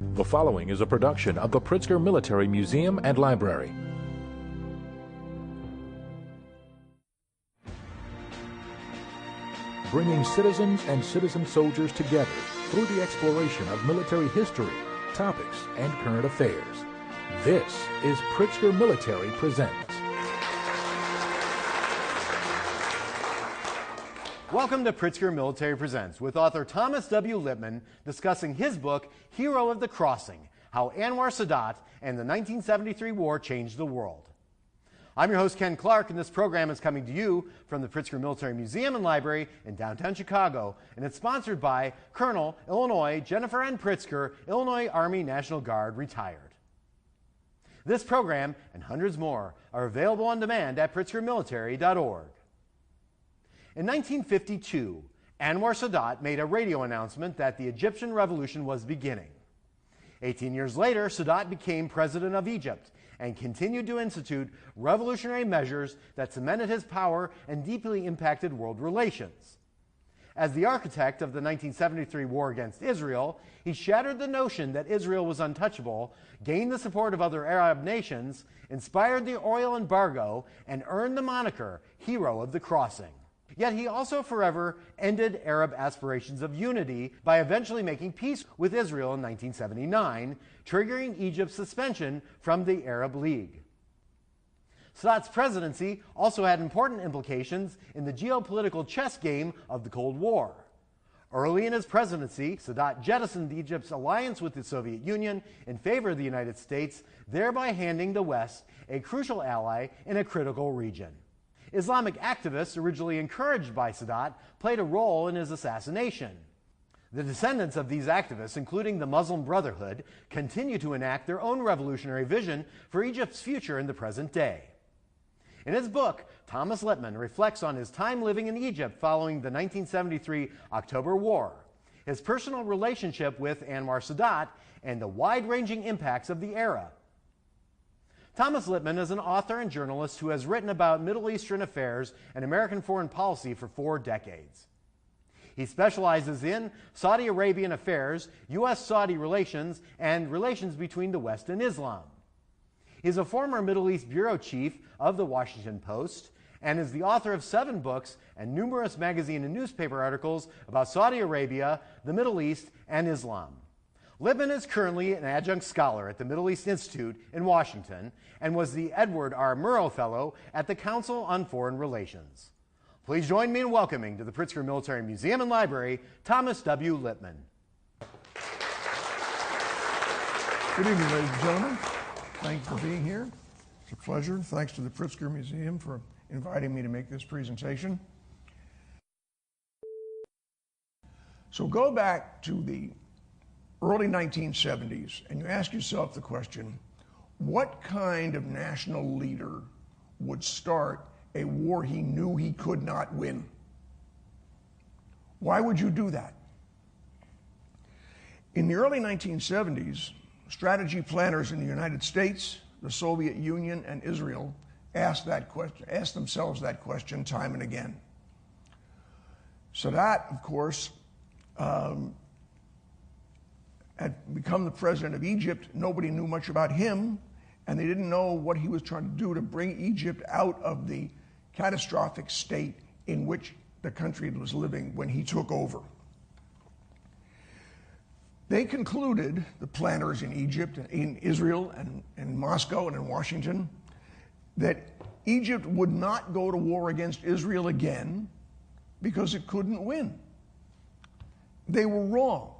The following is a production of the Pritzker Military Museum and Library. Bringing citizens and citizen soldiers together through the exploration of military history, topics, and current affairs. This is Pritzker Military Presents. Welcome to Pritzker Military Presents with author Thomas W. Lippman discussing his book, Hero of the Crossing, How Anwar Sadat and the 1973 War Changed the World. I'm your host, Ken Clark, and this program is coming to you from the Pritzker Military Museum and Library in downtown Chicago, and it's sponsored by Colonel, Illinois, Jennifer N. Pritzker, Illinois Army National Guard, retired. This program and hundreds more are available on demand at pritzkermilitary.org. In 1952, Anwar Sadat made a radio announcement that the Egyptian revolution was beginning. 18 years later, Sadat became president of Egypt and continued to institute revolutionary measures that cemented his power and deeply impacted world relations. As the architect of the 1973 war against Israel, he shattered the notion that Israel was untouchable, gained the support of other Arab nations, inspired the oil embargo, and earned the moniker Hero of the Crossing. Yet he also forever ended Arab aspirations of unity by eventually making peace with Israel in 1979, triggering Egypt's suspension from the Arab League. Sadat's presidency also had important implications in the geopolitical chess game of the Cold War. Early in his presidency, Sadat jettisoned Egypt's alliance with the Soviet Union in favor of the United States, thereby handing the West a crucial ally in a critical region. Islamic activists, originally encouraged by Sadat, played a role in his assassination. The descendants of these activists, including the Muslim Brotherhood, continue to enact their own revolutionary vision for Egypt's future in the present day. In his book, Thomas Lippman reflects on his time living in Egypt following the 1973 October War, his personal relationship with Anwar Sadat, and the wide-ranging impacts of the era. Thomas Lippman is an author and journalist who has written about Middle Eastern affairs and American foreign policy for 4 decades. He specializes in Saudi Arabian affairs, U.S.-Saudi relations, and relations between the West and Islam. He is a former Middle East bureau chief of the Washington Post and is the author of 7 books and numerous magazine and newspaper articles about Saudi Arabia, the Middle East, and Islam. Lippman is currently an adjunct scholar at the Middle East Institute in Washington and was the Edward R. Murrow Fellow at the Council on Foreign Relations. Please join me in welcoming to the Pritzker Military Museum and Library, Thomas W. Lippman. Good evening, ladies and gentlemen. Thanks for being here. It's a pleasure. Thanks to the Pritzker Museum for inviting me to make this presentation. So go back to the early 1970s, and you ask yourself the question, what kind of national leader would start a war he knew he could not win? Why would you do that? In the early 1970s, strategy planners in the United States, the Soviet Union, and Israel asked themselves that question time and again. Sadat, of course, had become the president of Egypt. Nobody knew much about him, and they didn't know what he was trying to do to bring Egypt out of the catastrophic state in which the country was living when he took over. They concluded, the planners in Egypt, in Israel, and in Moscow and in Washington, that Egypt would not go to war against Israel again because it couldn't win. They were wrong,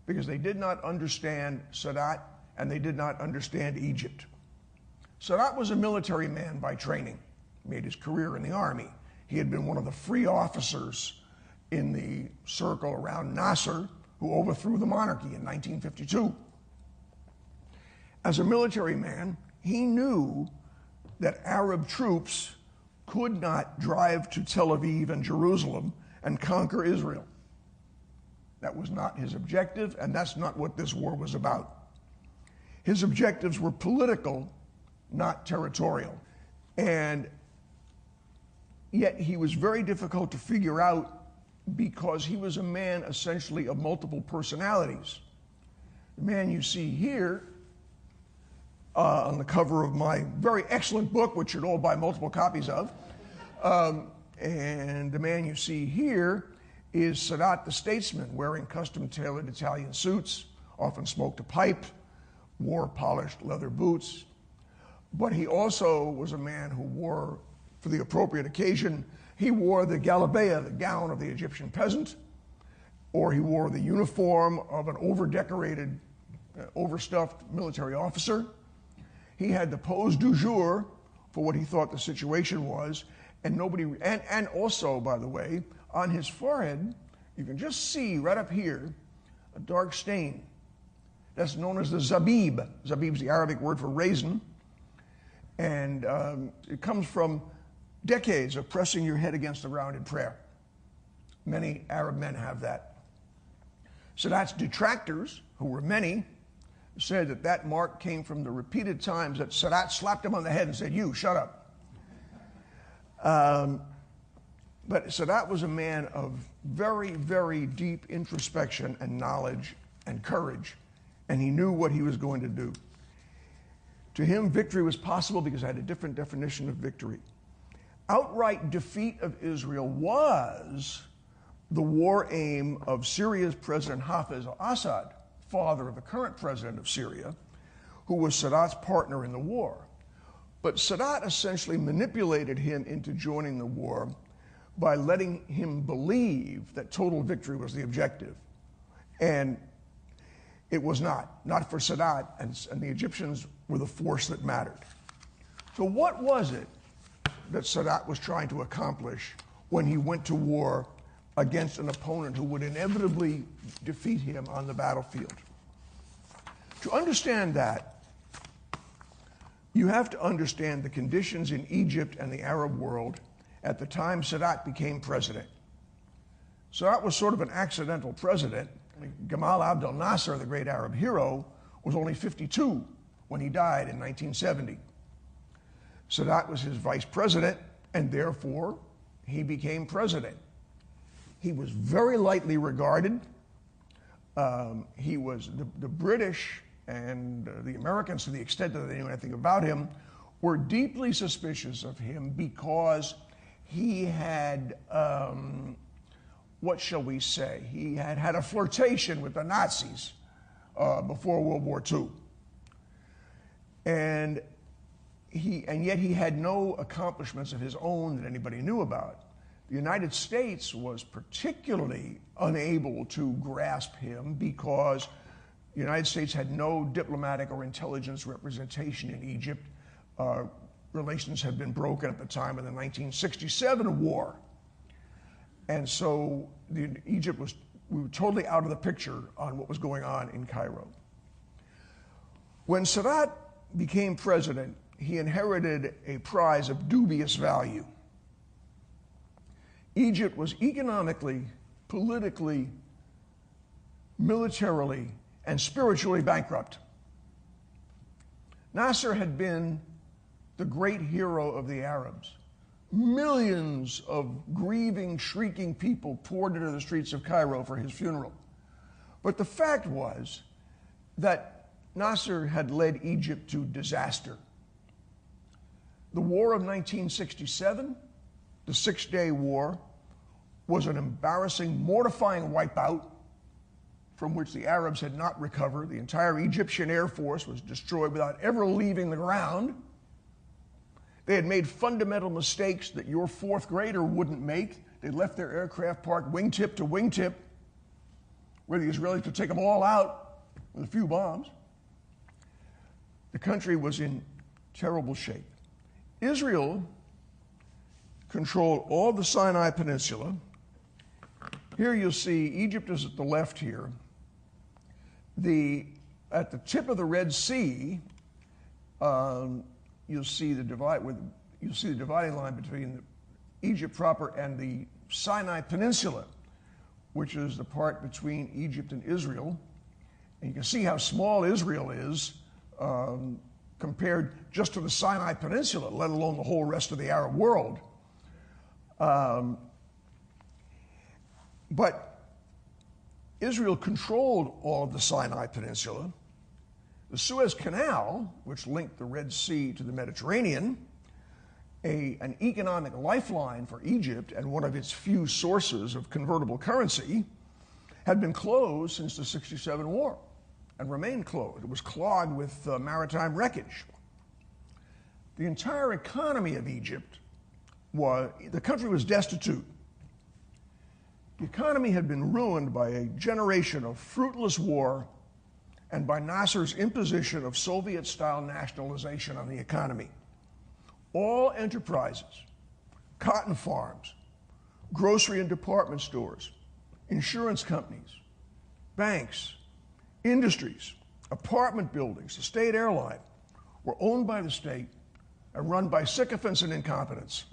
because they did not understand Sadat and they did not understand Egypt. Sadat was a military man by training, made his career in the army. He had been one of the free officers in the circle around Nasser who overthrew the monarchy in 1952. As a military man, he knew that Arab troops could not drive to Tel Aviv and Jerusalem and conquer Israel. That was not his objective, and that's not what this war was about. His objectives were political, not territorial. And yet he was very difficult to figure out because he was a man essentially of multiple personalities. The man you see here on the cover of my very excellent book, which you'd all buy multiple copies of, and the man you see here is Sadat the statesman, wearing custom-tailored Italian suits, often smoked a pipe, wore polished leather boots. But he also was a man who wore, for the appropriate occasion, he wore the galabeah, the gown of the Egyptian peasant, or he wore the uniform of an over-decorated, overstuffed military officer. He had the pose du jour for what he thought the situation was, and also, by the way, on his forehead, you can just see right up here a dark stain. That's known as the zabib. Zabib is the Arabic word for raisin, and it comes from decades of pressing your head against the ground in prayer. Many Arab men have that. Sadat's detractors, who were many, said that that mark came from the repeated times that Sadat slapped him on the head and said, "You, shut up." But Sadat was a man of very, very deep introspection and knowledge and courage, and he knew what he was going to do. To him, victory was possible because I had a different definition of victory. Outright defeat of Israel was the war aim of Syria's President Hafez al-Assad, father of the current president of Syria, who was Sadat's partner in the war. But Sadat essentially manipulated him into joining the war by letting him believe that total victory was the objective. And it was not for Sadat, and the Egyptians were the force that mattered. So what was it that Sadat was trying to accomplish when he went to war against an opponent who would inevitably defeat him on the battlefield? To understand that, you have to understand the conditions in Egypt and the Arab world at the time Sadat became president. Sadat was sort of an accidental president. Gamal Abdel Nasser, the great Arab hero, was only 52 when he died in 1970. Sadat was his vice president, and therefore he became president. He was very lightly regarded. The British and the Americans, to the extent that they knew anything about him, were deeply suspicious of him because he had, what shall we say, he had had a flirtation with the Nazis before World War II. And yet he had no accomplishments of his own that anybody knew about. The United States was particularly unable to grasp him because the United States had no diplomatic or intelligence representation in Egypt. Relations had been broken at the time of the 1967 war. And so we were totally out of the picture on what was going on in Cairo. When Sadat became president, he inherited a prize of dubious value. Egypt was economically, politically, militarily, and spiritually bankrupt. Nasser had been the great hero of the Arabs. Millions of grieving, shrieking people poured into the streets of Cairo for his funeral. But the fact was that Nasser had led Egypt to disaster. The War of 1967, the Six-Day War, was an embarrassing, mortifying wipeout from which the Arabs had not recovered. The entire Egyptian Air Force was destroyed without ever leaving the ground. They had made fundamental mistakes that your fourth grader wouldn't make. They left their aircraft parked wingtip to wingtip, where the Israelis could take them all out with a few bombs. The country was in terrible shape. Israel controlled all the Sinai Peninsula. Here you'll see Egypt is at the left here. At the tip of the Red Sea, you'll see the dividing line between Egypt proper and the Sinai Peninsula, which is the part between Egypt and Israel. And you can see how small Israel is compared just to the Sinai Peninsula, let alone the whole rest of the Arab world. But Israel controlled all of the Sinai Peninsula. The Suez Canal, which linked the Red Sea to the Mediterranean, an economic lifeline for Egypt and one of its few sources of convertible currency, had been closed since the '67 war and remained closed. It was clogged with maritime wreckage. The entire economy of Egypt the country was destitute. The economy had been ruined by a generation of fruitless war and by Nasser's imposition of Soviet-style nationalization on the economy. All enterprises, cotton farms, grocery and department stores, insurance companies, banks, industries, apartment buildings, the state airline, were owned by the state and run by sycophants and incompetents.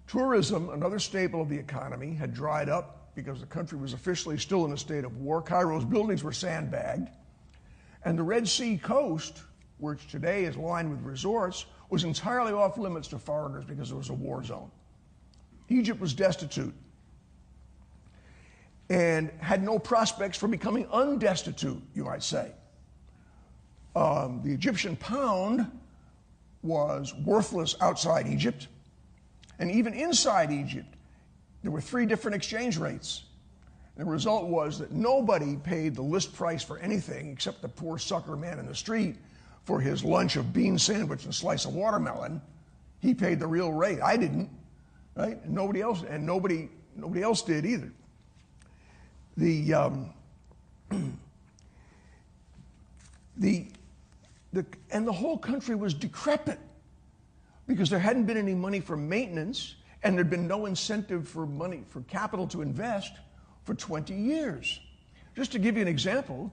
Tourism, another staple of the economy, had dried up because the country was officially still in a state of war. Cairo's buildings were sandbagged. And the Red Sea coast, which today is lined with resorts, was entirely off limits to foreigners because it was a war zone. Egypt was destitute and had no prospects for becoming undestitute, you might say. The Egyptian pound was worthless outside Egypt. And even inside Egypt, there were 3 different exchange rates. The result was that nobody paid the list price for anything except the poor sucker man in the street for his lunch of bean sandwich and slice of watermelon. He paid the real rate. I didn't, right? And nobody else did either. And the whole country was decrepit because there hadn't been any money for maintenance and there'd been no incentive for capital to invest for 20 years. Just to give you an example,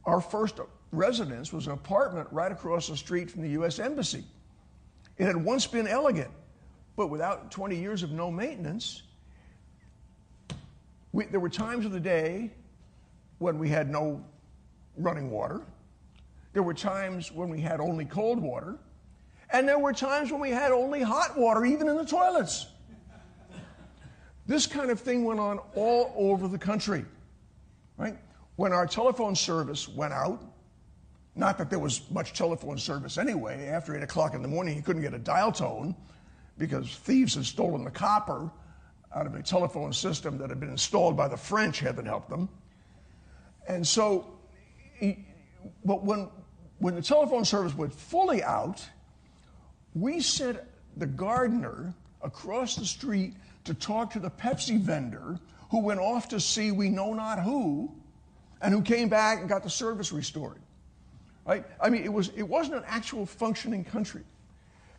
our first residence was an apartment right across the street from the U.S. Embassy. It had once been elegant, but without 20 years of no maintenance, there were times of the day when we had no running water. There were times when we had only cold water. And there were times when we had only hot water, even in the toilets. This kind of thing went on all over the country, right? When our telephone service went out, not that there was much telephone service anyway, after 8 o'clock in the morning you couldn't get a dial tone because thieves had stolen the copper out of a telephone system that had been installed by the French, heaven help them. And so, but when the telephone service went fully out, we sent the gardener across the street to talk to the Pepsi vendor who went off to see we know not who and who came back and got the service restored. Right? I mean, it wasn't an actual functioning country.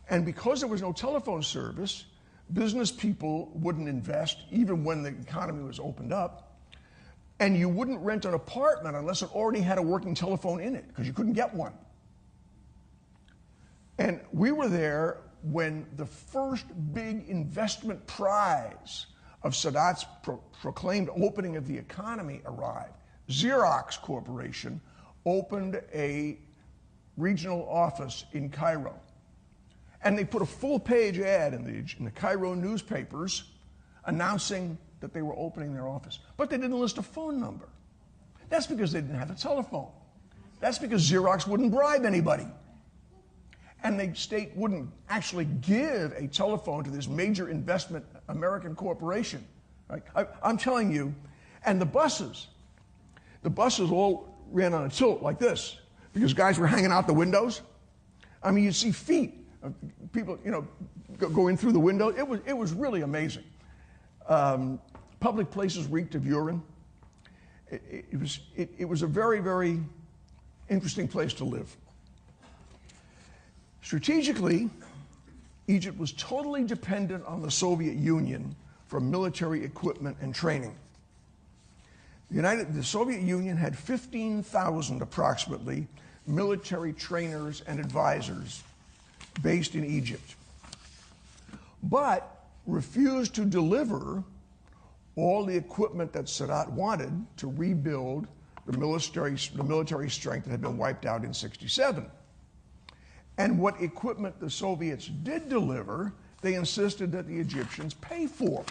And because there was no telephone service, business people wouldn't invest even when the economy was opened up. And you wouldn't rent an apartment unless it already had a working telephone in it because you couldn't get one. And we were there when the first big investment prize of Sadat's proclaimed opening of the economy arrived. Xerox Corporation opened a regional office in Cairo. And they put a full-page ad in the Cairo newspapers announcing that they were opening their office. But they didn't list a phone number. That's because they didn't have a telephone. That's because Xerox wouldn't bribe anybody. And the state wouldn't actually give a telephone to this major investment American corporation. Right? I'm telling you, and the buses all ran on a tilt like this because guys were hanging out the windows. I mean, you'd see feet of people, going through the window. It was really amazing. Public places reeked of urine. It was a very, very interesting place to live. Strategically, Egypt was totally dependent on the Soviet Union for military equipment and training. The Soviet Union had 15,000 approximately military trainers and advisors based in Egypt, but refused to deliver all the equipment that Sadat wanted to rebuild the military strength that had been wiped out in '67. And what equipment the Soviets did deliver, they insisted that the Egyptians pay for.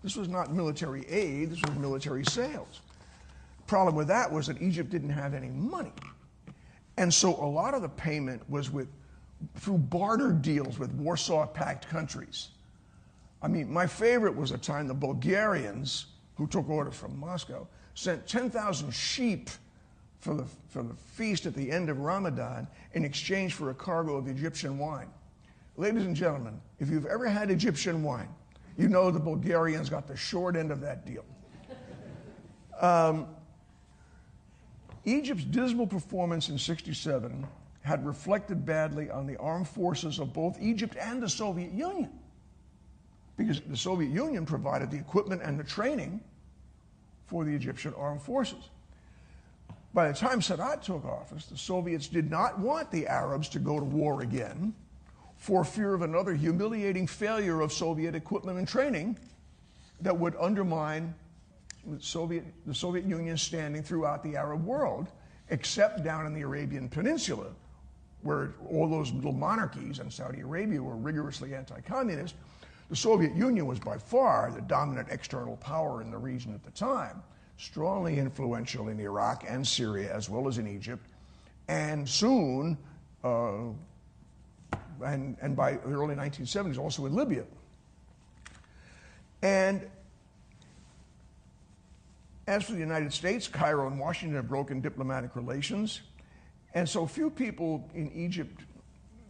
This was not military aid, this was military sales. Problem with that was that Egypt didn't have any money. And so a lot of the payment was through barter deals with Warsaw Pact countries. I mean, my favorite was a time the Bulgarians, who took orders from Moscow, sent 10,000 sheep for the feast at the end of Ramadan in exchange for a cargo of Egyptian wine. Ladies and gentlemen, if you've ever had Egyptian wine, you know the Bulgarians got the short end of that deal. Egypt's dismal performance in '67 had reflected badly on the armed forces of both Egypt and the Soviet Union, because the Soviet Union provided the equipment and the training for the Egyptian armed forces. By the time Sadat took office, the Soviets did not want the Arabs to go to war again for fear of another humiliating failure of Soviet equipment and training that would undermine the Soviet Union standing throughout the Arab world, except down in the Arabian Peninsula, where all those little monarchies and Saudi Arabia were rigorously anti-communist. The Soviet Union was by far the dominant external power in the region at the time, strongly influential in Iraq and Syria, as well as in Egypt, and soon, and by the early 1970s, also in Libya. And as for the United States, Cairo and Washington have broken diplomatic relations, and so few people in Egypt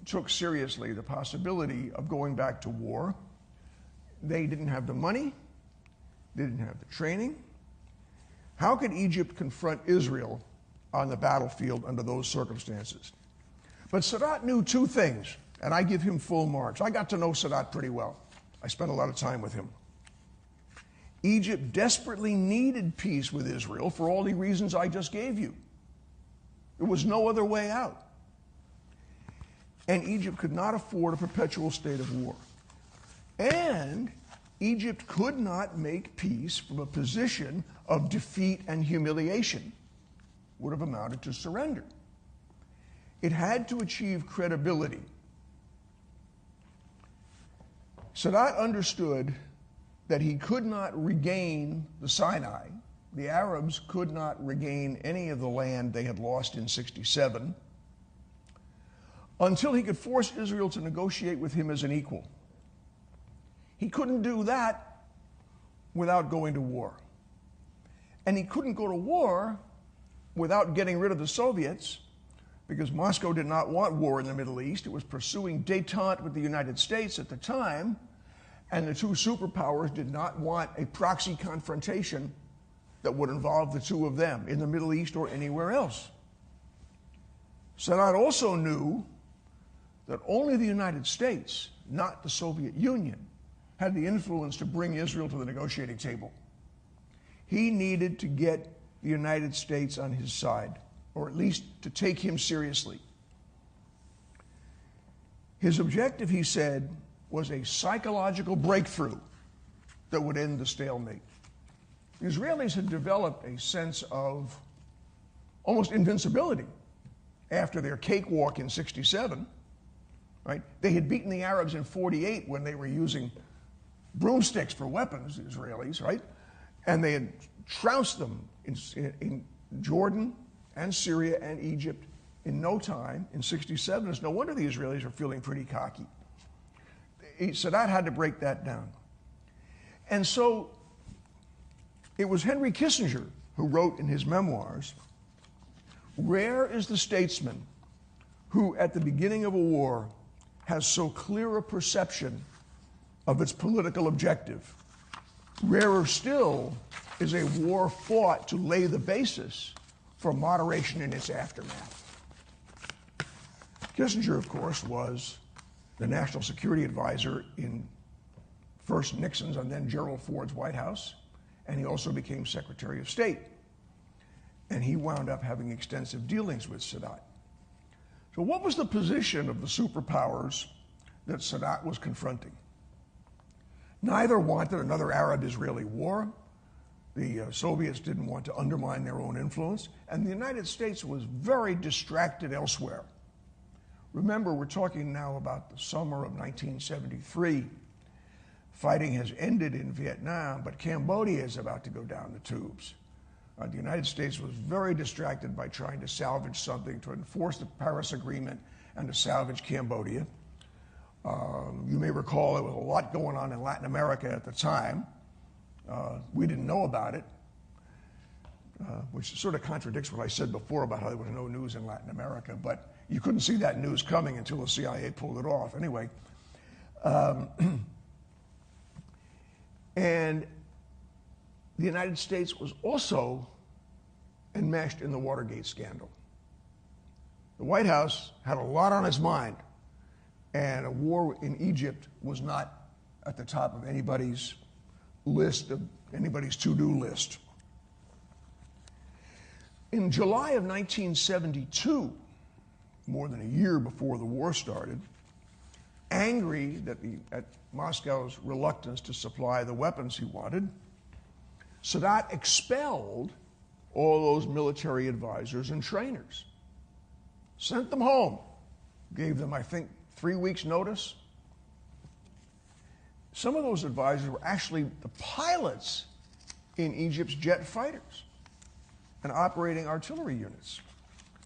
took seriously the possibility of going back to war. They didn't have the money, they didn't have the training. How could Egypt confront Israel on the battlefield under those circumstances? But Sadat knew two things, and I give him full marks. I got to know Sadat pretty well. I spent a lot of time with him. Egypt desperately needed peace with Israel for all the reasons I just gave you. There was no other way out. And Egypt could not afford a perpetual state of war. And Egypt could not make peace from a position of defeat and humiliation. Would have amounted to surrender. It had to achieve credibility. Sadat understood that he could not regain the Sinai. The Arabs could not regain any of the land they had lost in '67 until he could force Israel to negotiate with him as an equal. He couldn't do that without going to war. And he couldn't go to war without getting rid of the Soviets, because Moscow did not want war in the Middle East. It was pursuing détente with the United States at the time, and the two superpowers did not want a proxy confrontation that would involve the two of them in the Middle East or anywhere else. Sadat also knew that only the United States, not the Soviet Union, had the influence to bring Israel to the negotiating table. He needed to get the United States on his side, or at least to take him seriously. His objective, he said, was a psychological breakthrough that would end the stalemate. The Israelis had developed a sense of almost invincibility after their cakewalk in '67, right? They had beaten the Arabs in '48 when they were using broomsticks for weapons, the Israelis, right? And they had trounced them in Jordan and Syria and Egypt in no time in '67. It's no wonder the Israelis are feeling pretty cocky. Sadat had to break that down. And so it was Henry Kissinger who wrote in his memoirs, "Rare is the statesman who, at the beginning of a war, has so clear a perception of its political objective. Rarer still is a war fought to lay the basis for moderation in its aftermath." Kissinger, of course, was the national security advisor in first Nixon's and then Gerald Ford's White House, and he also became Secretary of State. And he wound up having extensive dealings with Sadat. So what was the position of the superpowers that Sadat was confronting? Neither wanted another Arab-Israeli war. The Soviets didn't want to undermine their own influence, and the United States was very distracted elsewhere. Remember, we're talking now about the summer of 1973. fighting has ended in Vietnam, but Cambodia is about to go down the tubes. The United States was very distracted by trying to salvage something, to enforce the Paris Agreement and to salvage Cambodia. You may recall there was a lot going on in Latin America at the time. We didn't know about it, which sort of contradicts what I said before about how there was no news in Latin America, but you couldn't see that news coming until the CIA pulled it off. Anyway, and the United States was also enmeshed in the Watergate scandal. The White House had a lot on its mind, and a war in Egypt was not at the top of anybody's list, of anybody's to-do list. In July of 1972, more than a year before the war started, angry at Moscow's reluctance to supply the weapons he wanted, Sadat expelled all those military advisors and trainers, sent them home, gave them, I think, 3 weeks' notice. Some of those advisors were actually the pilots in Egypt's jet fighters and operating artillery units.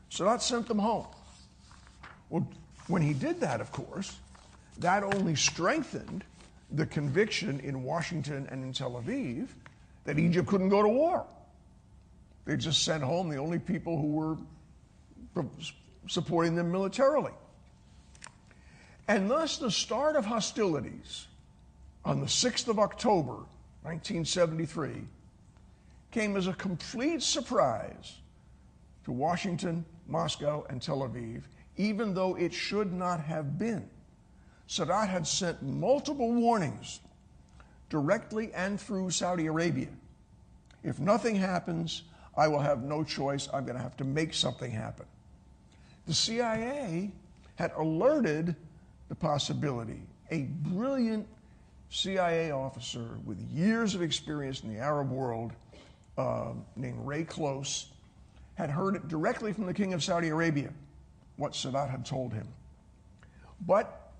Sadat sent them home. Well, when he did that, of course, that only strengthened the conviction in Washington and in Tel Aviv that Egypt couldn't go to war. They just sent home the only people who were supporting them militarily. And thus the start of hostilities on the 6th of October, 1973, came as a complete surprise to Washington, Moscow, and Tel Aviv, even though it should not have been. Sadat had sent multiple warnings directly and through Saudi Arabia. If nothing happens, I will have no choice. I'm going to have to make something happen. The CIA had alerted the possibility. A brilliant CIA officer with years of experience in the Arab world, named Ray Close, had heard it directly from the King of Saudi Arabia, what Sadat had told him. But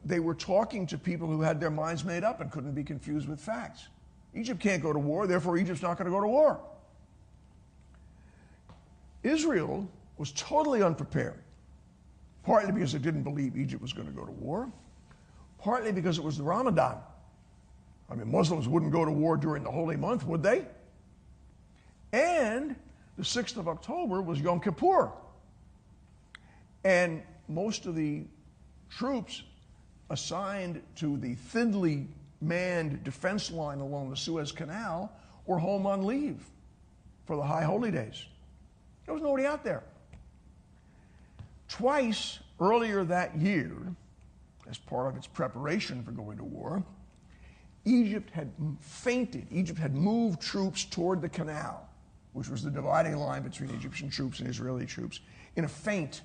they were talking to people who had their minds made up and couldn't be confused with facts. Egypt can't go to war, therefore Egypt's not going to go to war. Israel was totally unprepared, partly because it didn't believe Egypt was going to go to war, partly because it was the Ramadan. I mean, Muslims wouldn't go to war during the holy month, would they? And the 6th of October was Yom Kippur. And most of the troops assigned to the thinly manned defense line along the Suez Canal were home on leave for the high holy days. There was nobody out there. Twice earlier that year, as part of its preparation for going to war, Egypt had feinted. Egypt had moved troops toward the canal, which was the dividing line between Egyptian troops and Israeli troops, in a feint.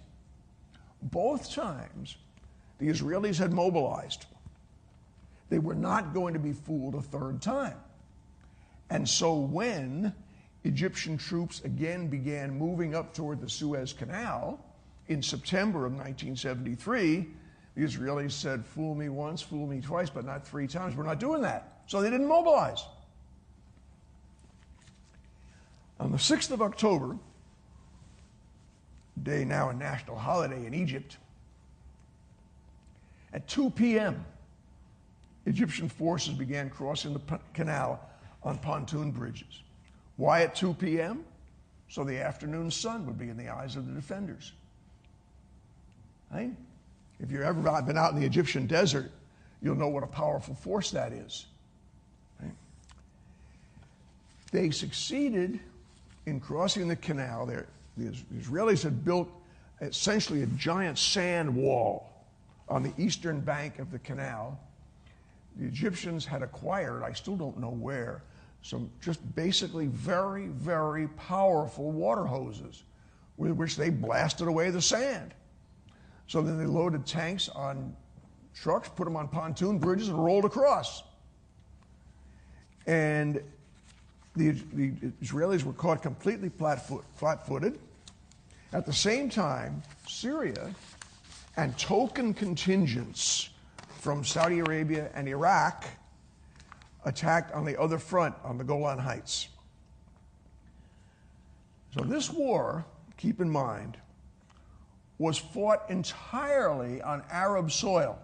Both times, the Israelis had mobilized. They were not going to be fooled a third time. And so when Egyptian troops again began moving up toward the Suez Canal in September of 1973, the Israelis said, fool me once, fool me twice, but not 3 times. We're not doing that. So they didn't mobilize. On the 6th of October, day now a national holiday in Egypt, at 2 p.m., Egyptian forces began crossing the canal on pontoon bridges. Why at 2 p.m.? So the afternoon sun would be in the eyes of the defenders. Right? If you've ever been out in the Egyptian desert, you'll know what a powerful force that is. Right? They succeeded in crossing the canal. The Israelis had built essentially a giant sand wall on the eastern bank of the canal. The Egyptians had acquired, I still don't know where, some just basically very, very powerful water hoses with which they blasted away the sand. So then they loaded tanks on trucks, put them on pontoon bridges, and rolled across. And the Israelis were caught completely flat-footed. At the same time, Syria and token contingents from Saudi Arabia and Iraq attacked on the other front on the Golan Heights. So this war, keep in mind, was fought entirely on Arab soil.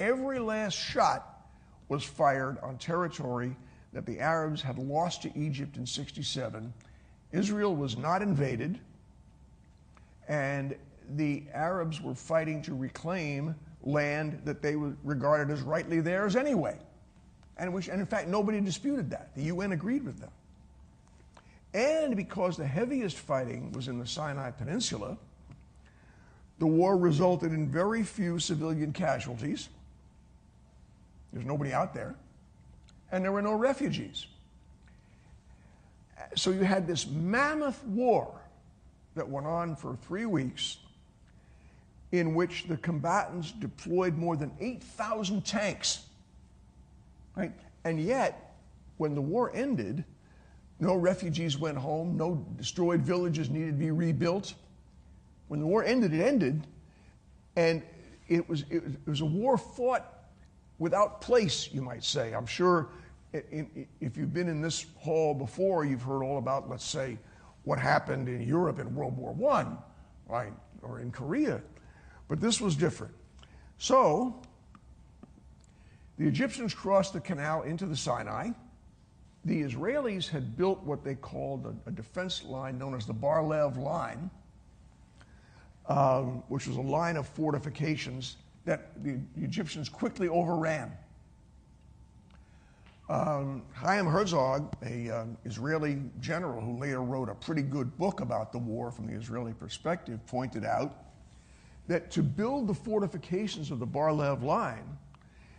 Every last shot was fired on territory that the Arabs had lost to Egypt in '67. Israel was not invaded, and the Arabs were fighting to reclaim land that they regarded as rightly theirs anyway. And in fact, nobody disputed that. The UN agreed with them. And because the heaviest fighting was in the Sinai Peninsula, the war resulted in very few civilian casualties. There's nobody out there. And there were no refugees. So you had this mammoth war that went on for 3 weeks, in which the combatants deployed more than 8,000 tanks. Right? And yet, when the war ended, no refugees went home, no destroyed villages needed to be rebuilt. When the war ended, it ended, and it was a war fought without place, you might say. I'm sure if you've been in this hall before, you've heard all about, let's say, what happened in Europe in World War I, right, or in Korea. But this was different. So, the Egyptians crossed the canal into the Sinai. The Israelis had built what they called a defense line known as the Bar-Lev line, which was a line of fortifications that the Egyptians quickly overran. Chaim Herzog, an Israeli general who later wrote a pretty good book about the war from the Israeli perspective, pointed out that to build the fortifications of the Bar-Lev line,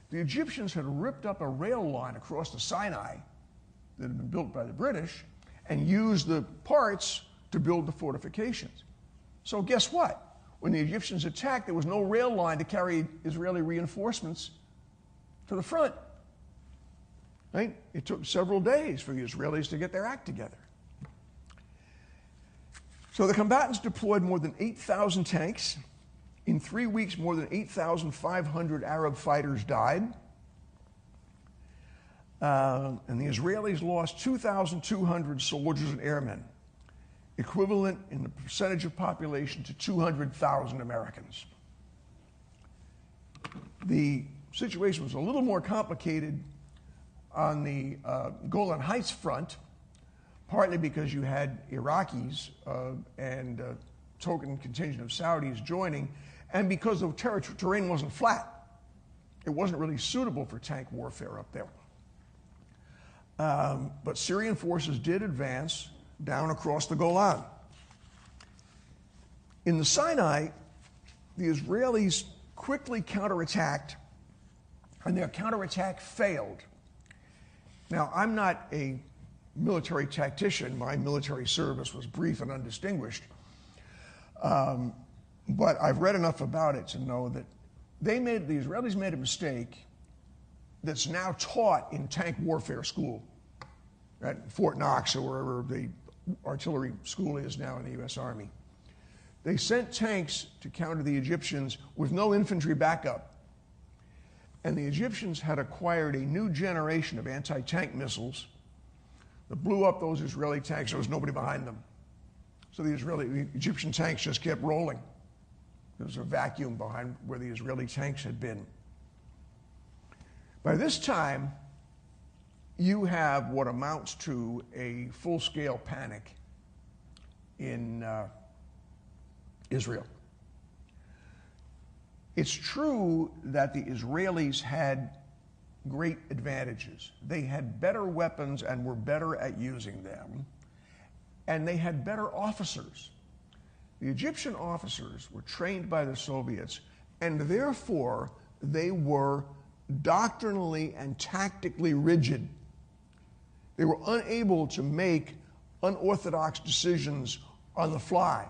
the Egyptians had ripped up a rail line across the Sinai that had been built by the British and used the parts to build the fortifications. So guess what? When the Egyptians attacked, there was no rail line to carry Israeli reinforcements to the front. Right? It took several days for the Israelis to get their act together. So the combatants deployed more than 8,000 tanks. In 3 weeks, more than 8,500 Arab fighters died. And the Israelis lost 2,200 soldiers and airmen, equivalent in the percentage of population to 200,000 Americans. The situation was a little more complicated on the Golan Heights front, partly because you had Iraqis and a token contingent of Saudis joining, and because the terrain wasn't flat. It wasn't really suitable for tank warfare up there. But Syrian forces did advance down across the Golan. In the Sinai, the Israelis quickly counterattacked, and their counterattack failed. Now, I'm not a military tactician. My military service was brief and undistinguished. But I've read enough about it to know that the Israelis made a mistake that's now taught in tank warfare school at Fort Knox or wherever the artillery school is now in the U.S. Army. They sent tanks to counter the Egyptians with no infantry backup. And the Egyptians had acquired a new generation of anti-tank missiles that blew up those Israeli tanks. There was nobody behind them. So the Egyptian tanks just kept rolling. There was a vacuum behind where the Israeli tanks had been. By this time, you have what amounts to a full-scale panic in Israel. It's true that the Israelis had great advantages. They had better weapons and were better at using them, and they had better officers. The Egyptian officers were trained by the Soviets, and therefore they were doctrinally and tactically rigid. They were unable to make unorthodox decisions on the fly.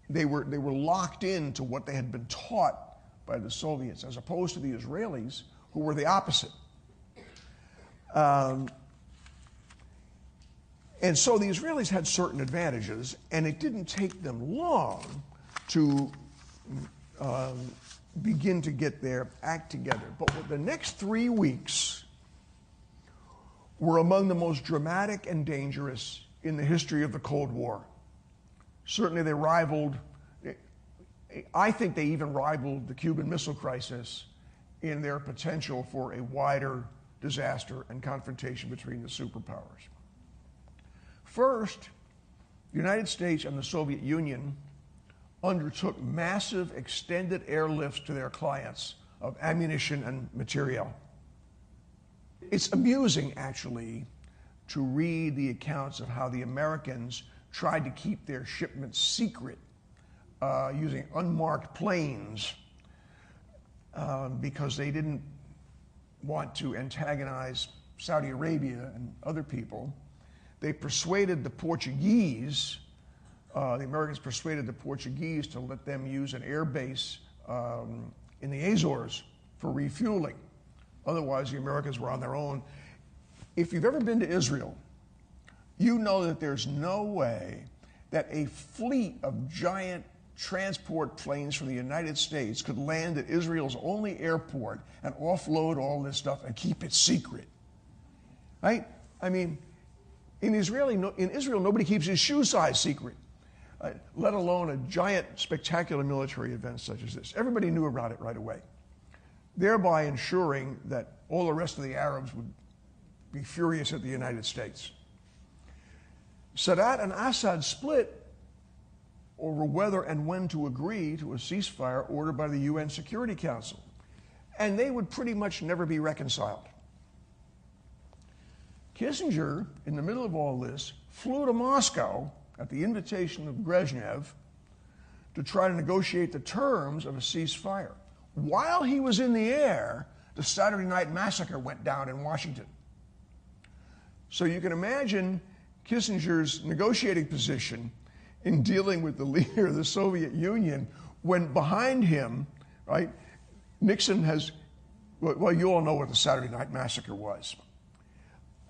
They were locked into what they had been taught by the Soviets, as opposed to the Israelis, who were the opposite. And so the Israelis had certain advantages, and it didn't take them long to begin to get their act together. But the next 3 weeks were among the most dramatic and dangerous in the history of the Cold War. Certainly they rivaled, I think they even rivaled the Cuban Missile Crisis in their potential for a wider disaster and confrontation between the superpowers. First, the United States and the Soviet Union undertook massive extended airlifts to their clients of ammunition and material. It's amusing, actually, to read the accounts of how the Americans tried to keep their shipments secret using unmarked planes because they didn't want to antagonize Saudi Arabia and other people. They persuaded the Portuguese, the Americans persuaded the Portuguese to let them use an air base in the Azores for refueling. Otherwise, the Americans were on their own. If you've ever been to Israel, you know that there's no way that a fleet of giant transport planes from the United States could land at Israel's only airport and offload all this stuff and keep it secret. Right? I mean, in Israel, nobody keeps his shoe size secret, let alone a giant, spectacular military event such as this. Everybody knew about it right away, thereby ensuring that all the rest of the Arabs would be furious at the United States. Sadat and Assad split over whether and when to agree to a ceasefire ordered by the UN Security Council, and they would pretty much never be reconciled. Kissinger, in the middle of all this, flew to Moscow at the invitation of Brezhnev to try to negotiate the terms of a ceasefire. While he was in the air, the Saturday Night Massacre went down in Washington. So you can imagine Kissinger's negotiating position in dealing with the leader of the Soviet Union when behind him, right, Nixon has, well, you all know what the Saturday Night Massacre was.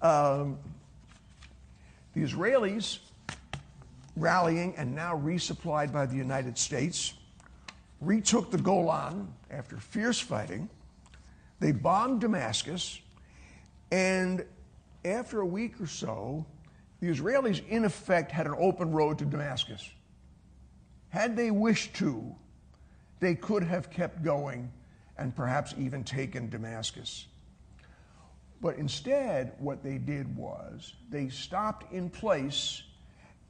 The Israelis, rallying and now resupplied by the United States, retook the Golan after fierce fighting. They bombed Damascus, and after a week or so, the Israelis, in effect, had an open road to Damascus. Had they wished to, they could have kept going and perhaps even taken Damascus. But instead, what they did was they stopped in place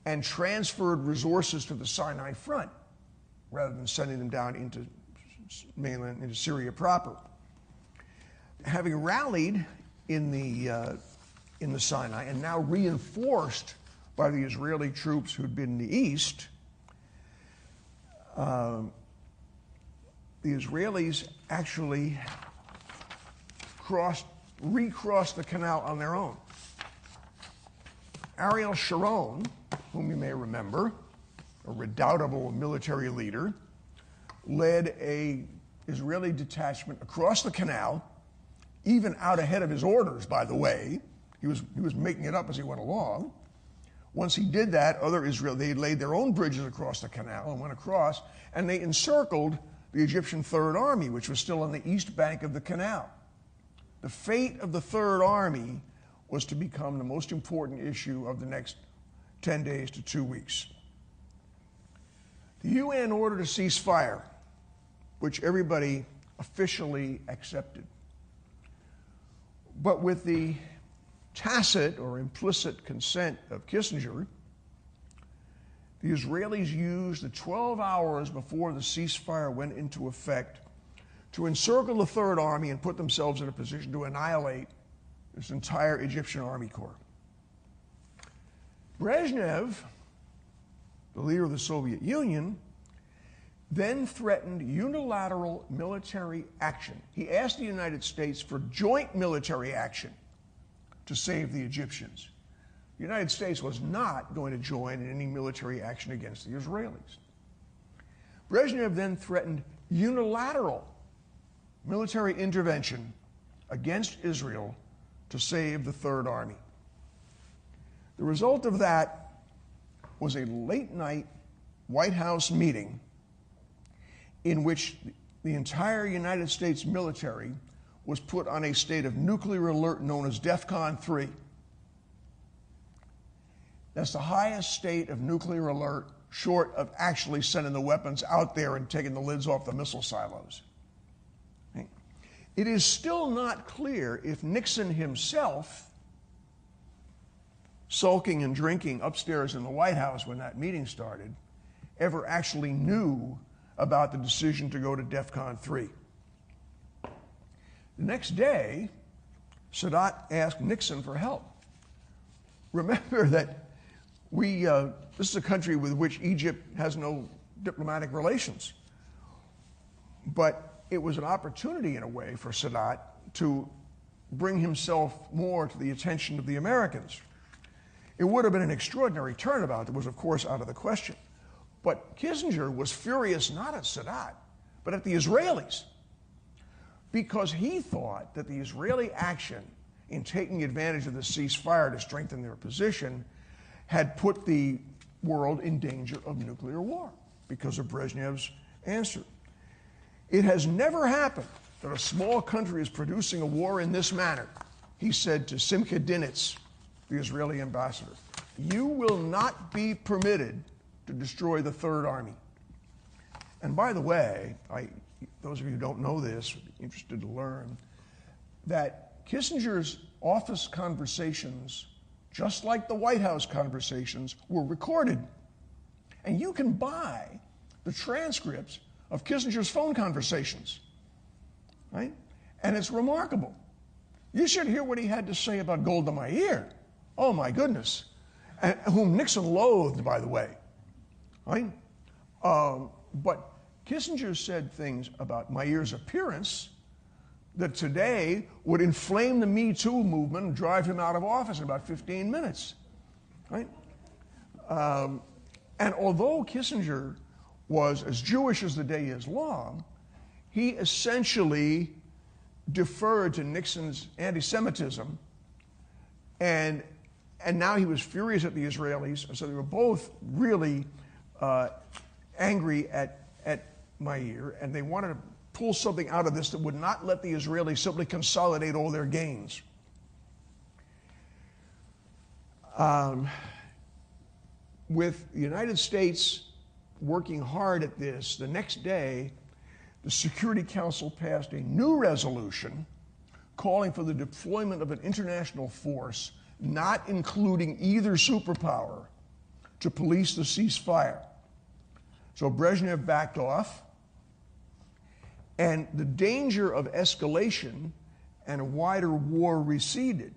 and transferred resources to the Sinai front rather than sending them down into mainland, into Syria proper. Having rallied in the Sinai and now reinforced by the Israeli troops who'd been in the east, the Israelis actually recrossed the canal on their own. Ariel Sharon, whom you may remember, a redoubtable military leader, led an Israeli detachment across the canal, even out ahead of his orders, by the way. He was making it up as he went along. Once he did that, they laid their own bridges across the canal and went across, and they encircled the Egyptian Third Army, which was still on the east bank of the canal. The fate of the Third Army was to become the most important issue of the next 10 days to 2 weeks. The UN ordered a ceasefire, which everybody officially accepted. But with the tacit or implicit consent of Kissinger, the Israelis used the 12 hours before the ceasefire went into effect to encircle the Third Army and put themselves in a position to annihilate this entire Egyptian Army Corps. Brezhnev, the leader of the Soviet Union, then threatened unilateral military action. He asked the United States for joint military action to save the Egyptians. The United States was not going to join in any military action against the Israelis. Brezhnev then threatened unilateral military intervention against Israel to save the Third Army. The result of that was a late-night White House meeting in which the entire United States military was put on a state of nuclear alert known as DEFCON 3. That's the highest state of nuclear alert, short of actually sending the weapons out there and taking the lids off the missile silos. It is still not clear if Nixon himself, sulking and drinking upstairs in the White House when that meeting started, ever actually knew about the decision to go to DEFCON 3. The next day, Sadat asked Nixon for help. Remember that this is a country with which Egypt has no diplomatic relations. But it was an opportunity, in a way, for Sadat to bring himself more to the attention of the Americans. It would have been an extraordinary turnabout that was, of course, out of the question. But Kissinger was furious not at Sadat, but at the Israelis, because he thought that the Israeli action in taking advantage of the ceasefire to strengthen their position had put the world in danger of nuclear war because of Brezhnev's answer. It has never happened that a small country is producing a war in this manner, he said to Simcha Dinitz, the Israeli ambassador. You will not be permitted to destroy the Third Army. And by the way, those of you who don't know this, would be interested to learn, that Kissinger's office conversations, just like the White House conversations, were recorded. And you can buy the transcripts of Kissinger's phone conversations, right? And it's remarkable. You should hear what he had to say about Golda Meir. Oh my goodness. And whom Nixon loathed, by the way, right? But Kissinger said things about Meir's appearance that today would inflame the Me Too movement and drive him out of office in about 15 minutes, right? And although Kissinger was as Jewish as the day is long, he essentially deferred to Nixon's anti-Semitism, and now he was furious at the Israelis, and so they were both really angry at Meir, and they wanted to pull something out of this that would not let the Israelis simply consolidate all their gains. With the United States working hard at this, the next day, the Security Council passed a new resolution calling for the deployment of an international force, not including either superpower, to police the ceasefire. So Brezhnev backed off, and the danger of escalation and a wider war receded.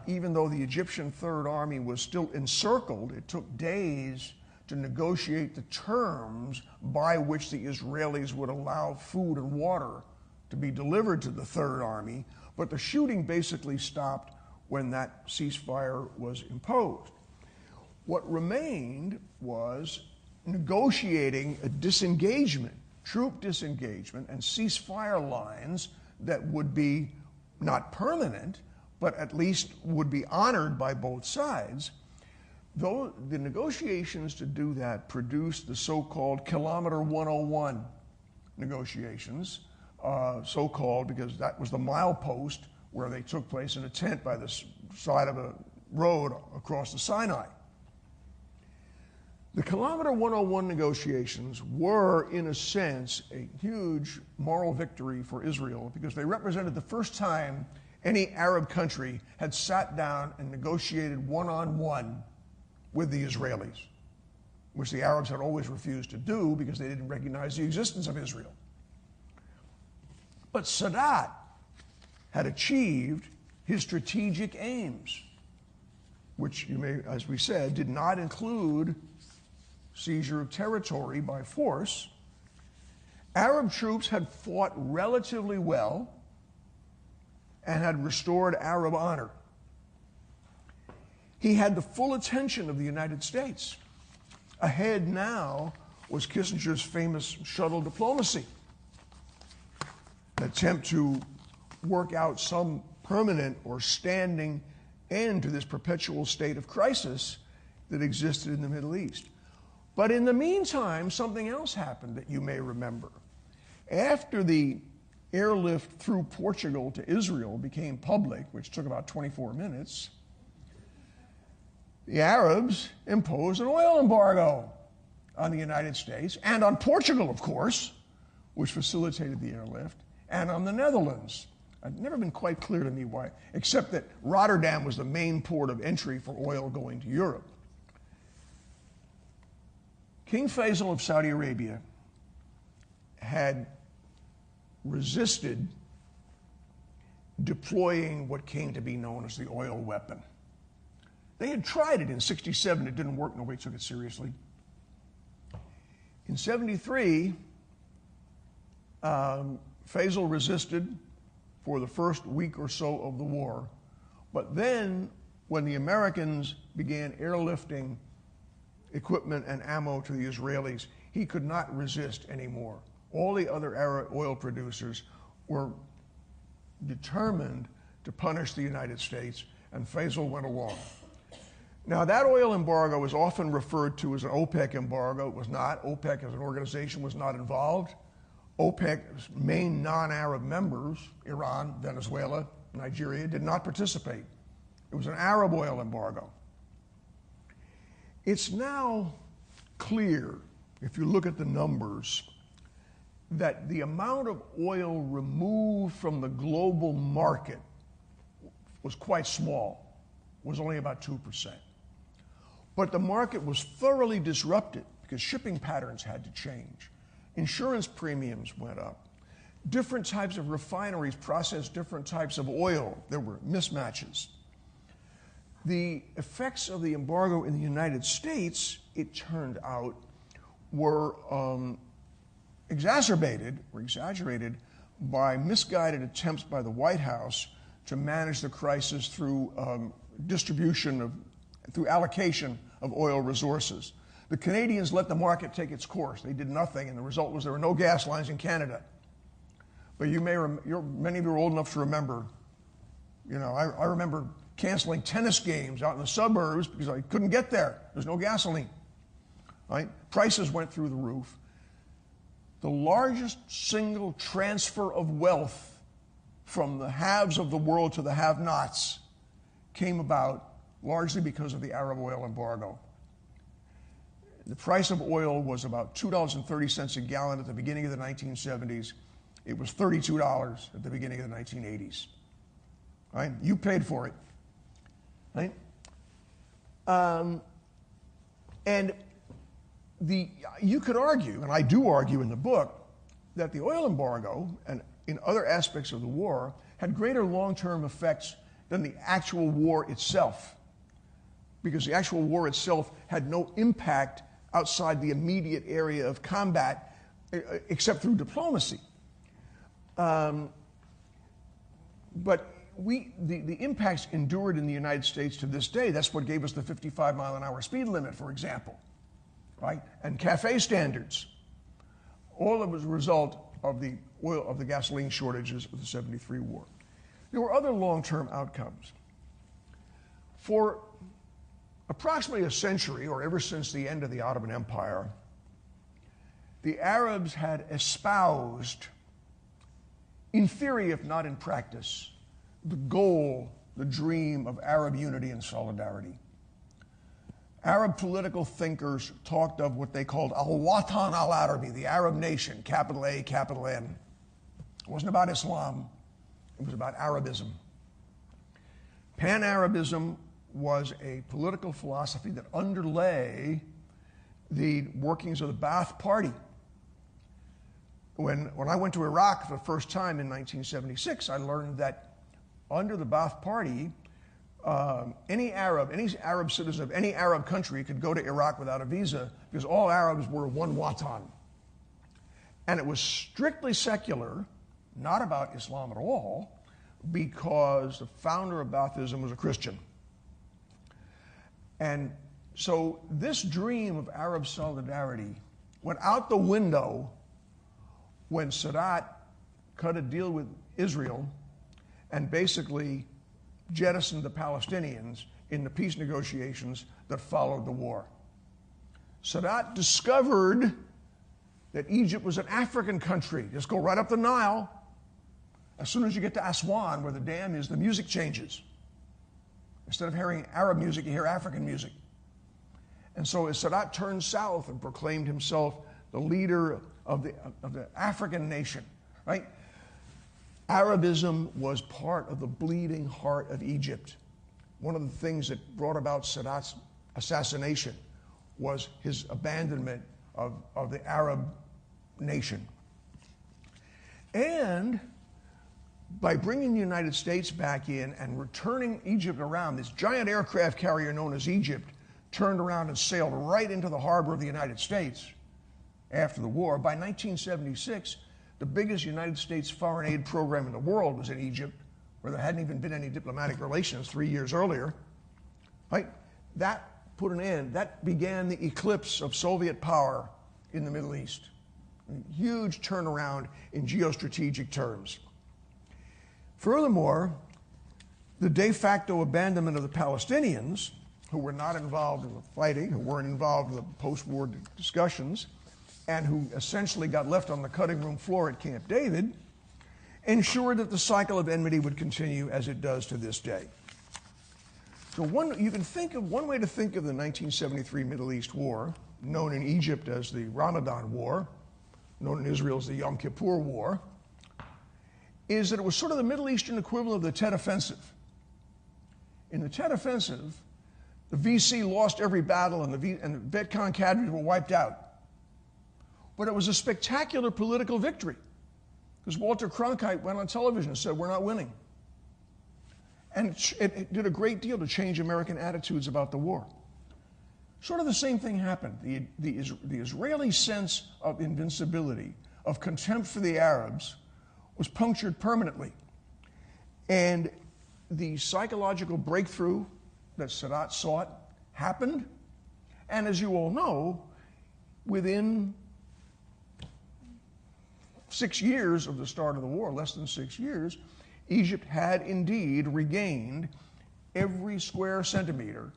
Even though the Egyptian Third Army was still encircled, it took days to negotiate the terms by which the Israelis would allow food and water to be delivered to the Third Army, but the shooting basically stopped when that ceasefire was imposed. What remained was negotiating a disengagement, troop disengagement, and ceasefire lines that would be not permanent, but at least would be honored by both sides. Though the negotiations to do that produced the so-called Kilometer 101 negotiations, so-called because that was the milepost where they took place in a tent by the side of a road across the Sinai. The Kilometer 101 negotiations were, in a sense, a huge moral victory for Israel because they represented the first time any Arab country had sat down and negotiated one-on-one with the Israelis, which the Arabs had always refused to do because they didn't recognize the existence of Israel. But Sadat had achieved his strategic aims, which, you may, as we said, did not include seizure of territory by force. Arab troops had fought relatively well and had restored Arab honor. He had the full attention of the United States. Ahead now was Kissinger's famous shuttle diplomacy, an attempt to work out some permanent or standing end to this perpetual state of crisis that existed in the Middle East. But in the meantime, something else happened that you may remember. After the airlift through Portugal to Israel became public, which took about 24 minutes, the Arabs imposed an oil embargo on the United States and on Portugal, of course, which facilitated the airlift, and on the Netherlands. It's never been quite clear to me why, except that Rotterdam was the main port of entry for oil going to Europe. King Faisal of Saudi Arabia had resisted deploying what came to be known as the oil weapon. They had tried it in 67, it didn't work, nobody took it seriously. In 73, Faisal resisted for the first week or so of the war, but then when the Americans began airlifting equipment and ammo to the Israelis, he could not resist anymore. All the other Arab oil producers were determined to punish the United States, and Faisal went along. Now, that oil embargo is often referred to as an OPEC embargo. It was not. OPEC as an organization was not involved. OPEC's main non-Arab members, Iran, Venezuela, Nigeria, did not participate. It was an Arab oil embargo. It's now clear, if you look at the numbers, that the amount of oil removed from the global market was quite small, was only about 2%. But the market was thoroughly disrupted because shipping patterns had to change. Insurance premiums went up. Different types of refineries processed different types of oil. There were mismatches. The effects of the embargo in the United States, it turned out, were exacerbated or exaggerated by misguided attempts by the White House to manage the crisis through through allocation of oil resources. The Canadians let the market take its course. They did nothing, and the result was there were no gas lines in Canada. But many of you are old enough to remember, I remember canceling tennis games out in the suburbs because I couldn't get there. There's no gasoline. Right? Prices went through the roof. The largest single transfer of wealth from the haves of the world to the have-nots came about largely because of the Arab oil embargo. The price of oil was about $2.30 a gallon at the beginning of the 1970s. It was $32 at the beginning of the 1980s. Right? You paid for it. Right? And you could argue, and I do argue in the book, that the oil embargo and in other aspects of the war had greater long-term effects than the actual war itself, because the actual war itself had no impact outside the immediate area of combat except through diplomacy. But the impacts endured in the United States to this day. That's what gave us the 55-mile-an-hour speed limit, for example, right? And CAFE standards. All of it was a result of the gasoline shortages of the 73 war. There were other long-term outcomes. For approximately a century, or ever since the end of the Ottoman Empire, the Arabs had espoused, in theory if not in practice, the goal, the dream of Arab unity and solidarity. Arab political thinkers talked of what they called al-Watan al-Arabi, the Arab nation, capital A, capital N. It wasn't about Islam, it was about Arabism. Pan-Arabism was a political philosophy that underlay the workings of the Ba'ath Party. When I went to Iraq for the first time in 1976, I learned that under the Ba'ath Party, any Arab citizen of any Arab country could go to Iraq without a visa because all Arabs were one watan. And it was strictly secular, not about Islam at all, because the founder of Baathism was a Christian. And so this dream of Arab solidarity went out the window when Sadat cut a deal with Israel and basically jettisoned the Palestinians in the peace negotiations that followed the war. Sadat discovered that Egypt was an African country. Just go right up the Nile. As soon as you get to Aswan, where the dam is, the music changes. Instead of hearing Arab music, you hear African music. And so as Sadat turned south and proclaimed himself the leader of the African nation, right? Arabism was part of the bleeding heart of Egypt. One of the things that brought about Sadat's assassination was his abandonment of the Arab nation. And by bringing the United States back in and returning Egypt around, this giant aircraft carrier known as Egypt turned around and sailed right into the harbor of the United States after the war. By 1976, the biggest United States foreign aid program in the world was in Egypt, where there hadn't even been any diplomatic relations 3 years earlier. Right? That put an end, that began the eclipse of Soviet power in the Middle East. A huge turnaround in geostrategic terms. Furthermore, the de facto abandonment of the Palestinians, who were not involved in the fighting, who weren't involved in the post-war discussions, and who essentially got left on the cutting room floor at Camp David, ensured that the cycle of enmity would continue as it does to this day. So one way to think of the 1973 Middle East War, known in Egypt as the Ramadan War, known in Israel as the Yom Kippur War, is that it was sort of the Middle Eastern equivalent of the Tet Offensive. In the Tet Offensive, the VC lost every battle and the Vietcong cadres were wiped out. But it was a spectacular political victory because Walter Cronkite went on television and said, "We're not winning." And it did a great deal to change American attitudes about the war. Sort of the same thing happened. The Israeli sense of invincibility, of contempt for the Arabs, was punctured permanently. And the psychological breakthrough that Sadat sought happened. And as you all know, within 6 years of the start of the war, less than 6 years, Egypt had indeed regained every square centimeter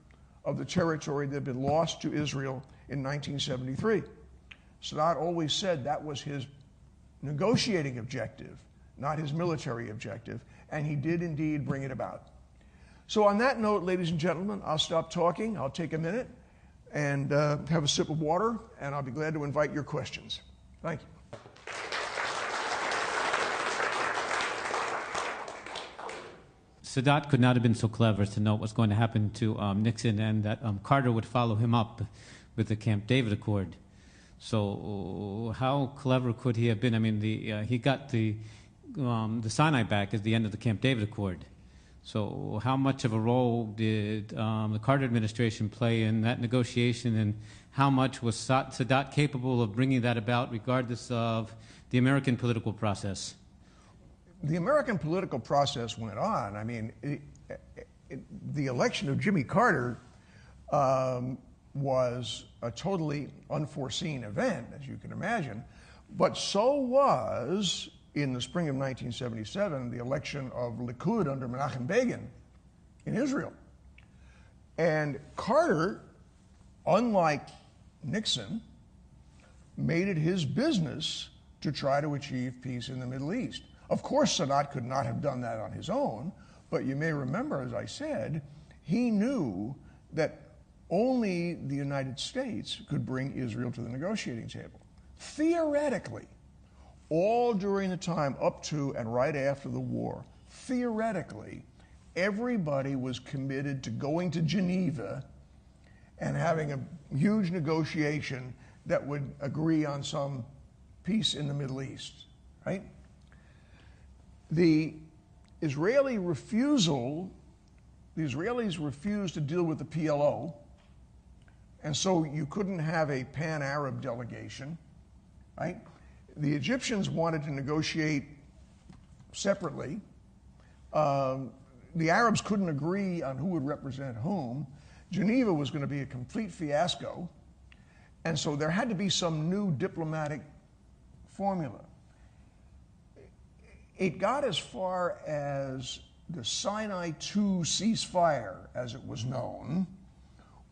of the territory that had been lost to Israel in 1973. Sadat always said that was his negotiating objective, not his military objective, and he did indeed bring it about. So on that note, ladies and gentlemen, I'll stop talking. I'll take a minute and have a sip of water, and I'll be glad to invite your questions. Thank you. Sadat could not have been so clever to know what was going to happen to Nixon and that Carter would follow him up with the Camp David Accord. So how clever could he have been? I mean, he got the Sinai back at the end of the Camp David Accord. So how much of a role did the Carter administration play in that negotiation, and how much was Sadat capable of bringing that about regardless of the American political process? The American political process went on. I mean, the election of Jimmy Carter was a totally unforeseen event, as you can imagine, but so was, in the spring of 1977, the election of Likud under Menachem Begin in Israel. And Carter, unlike Nixon, made it his business to try to achieve peace in the Middle East. Of course, Sadat could not have done that on his own, but you may remember, as I said, he knew that only the United States could bring Israel to the negotiating table. Theoretically, all during the time up to and right after the war, theoretically, everybody was committed to going to Geneva and having a huge negotiation that would agree on some peace in the Middle East, right? The Israelis refused to deal with the PLO, and so you couldn't have a pan-Arab delegation, right? The Egyptians wanted to negotiate separately. The Arabs couldn't agree on who would represent whom. Geneva was going to be a complete fiasco, and so there had to be some new diplomatic formula. It got as far as the Sinai II ceasefire, as it was known,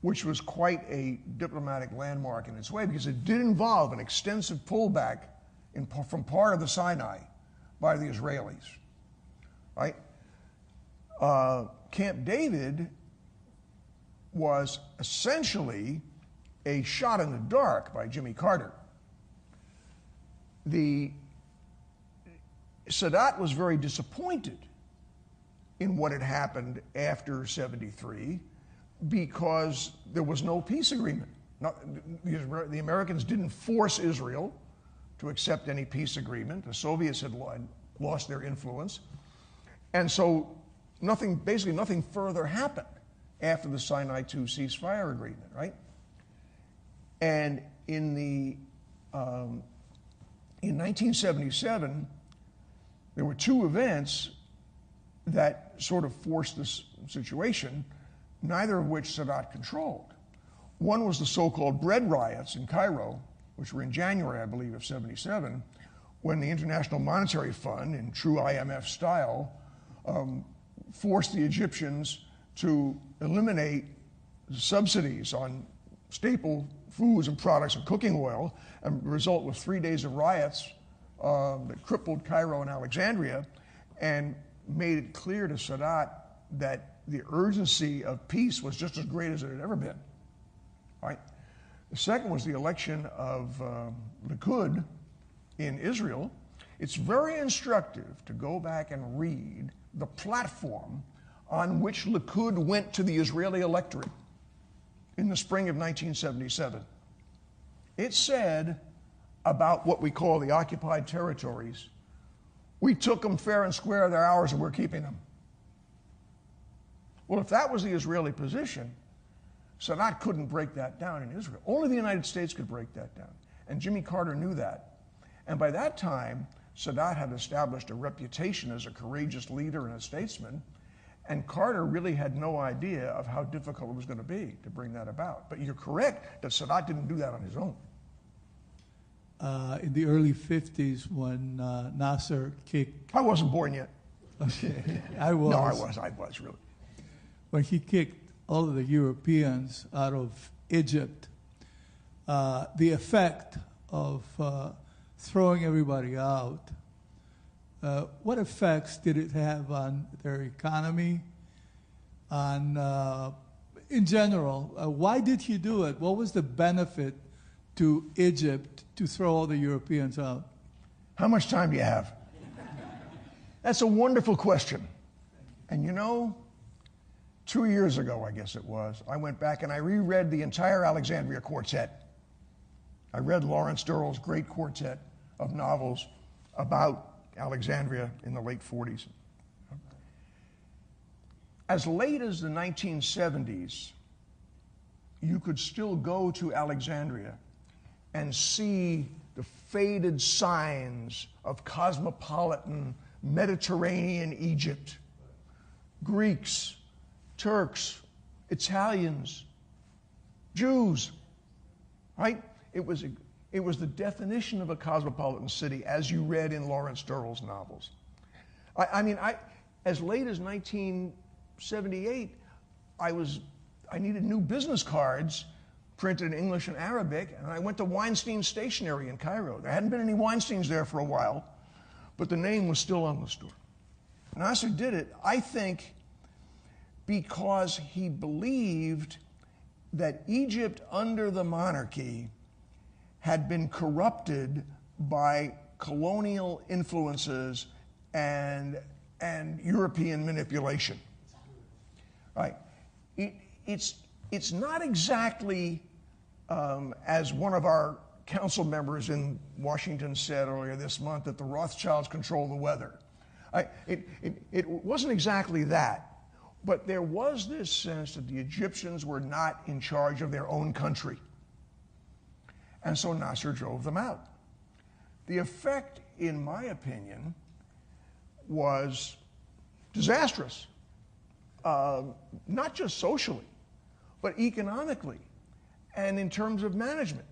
which was quite a diplomatic landmark in its way because it did involve an extensive pullback from part of the Sinai by the Israelis, right? Camp David was essentially a shot in the dark by Jimmy Carter. Sadat was very disappointed in what had happened after 73 because there was no peace agreement. The Americans didn't force Israel to accept any peace agreement. The Soviets had lost their influence. And so basically nothing further happened after the Sinai II ceasefire agreement, right? And in 1977, there were two events that sort of forced this situation, neither of which Sadat controlled. One was the so-called bread riots in Cairo, which were in January, I believe, of 77, when the International Monetary Fund, in true IMF style, forced the Egyptians to eliminate subsidies on staple foods and products and cooking oil, and the result was 3 days of riots that crippled Cairo and Alexandria and made it clear to Sadat that the urgency of peace was just as great as it had ever been. Right? The second was the election of Likud in Israel. It's very instructive to go back and read the platform on which Likud went to the Israeli electorate in the spring of 1977. It said about what we call the occupied territories, we took them fair and square, they're ours and we're keeping them. Well, if that was the Israeli position, Sadat couldn't break that down in Israel. Only the United States could break that down. And Jimmy Carter knew that. And by that time, Sadat had established a reputation as a courageous leader and a statesman, and Carter really had no idea of how difficult it was going to be to bring that about. But you're correct that Sadat didn't do that on his own. In the early 50s, when Nasser kicked... I wasn't born yet. Okay, I was. No, I was, really. When he kicked all of the Europeans out of Egypt, the effect of throwing everybody out, what effects did it have on their economy, in general? Why did he do it? What was the benefit to Egypt to throw all the Europeans out? How much time do you have? That's a wonderful question. And you know, 2 years ago, I guess it was, I went back and I reread the entire Alexandria Quartet. I read Lawrence Durrell's great quartet of novels about Alexandria in the late 40s. As late as the 1970s, you could still go to Alexandria and see the faded signs of cosmopolitan Mediterranean Egypt. Greeks, Turks, Italians, Jews, right? It was the definition of a cosmopolitan city as you read in Lawrence Durrell's novels. As late as 1978, I needed new business cards printed in English and Arabic, and I went to Weinstein Stationery in Cairo. There hadn't been any Weinsteins there for a while, but the name was still on the store. Nasser did it, I think, because he believed that Egypt under the monarchy had been corrupted by colonial influences and European manipulation. Right? It's not exactly as one of our council members in Washington said earlier this month, that the Rothschilds control the weather. It wasn't exactly that, but there was this sense that the Egyptians were not in charge of their own country. And so Nasser drove them out. The effect, in my opinion, was disastrous, not just socially, but economically and in terms of management,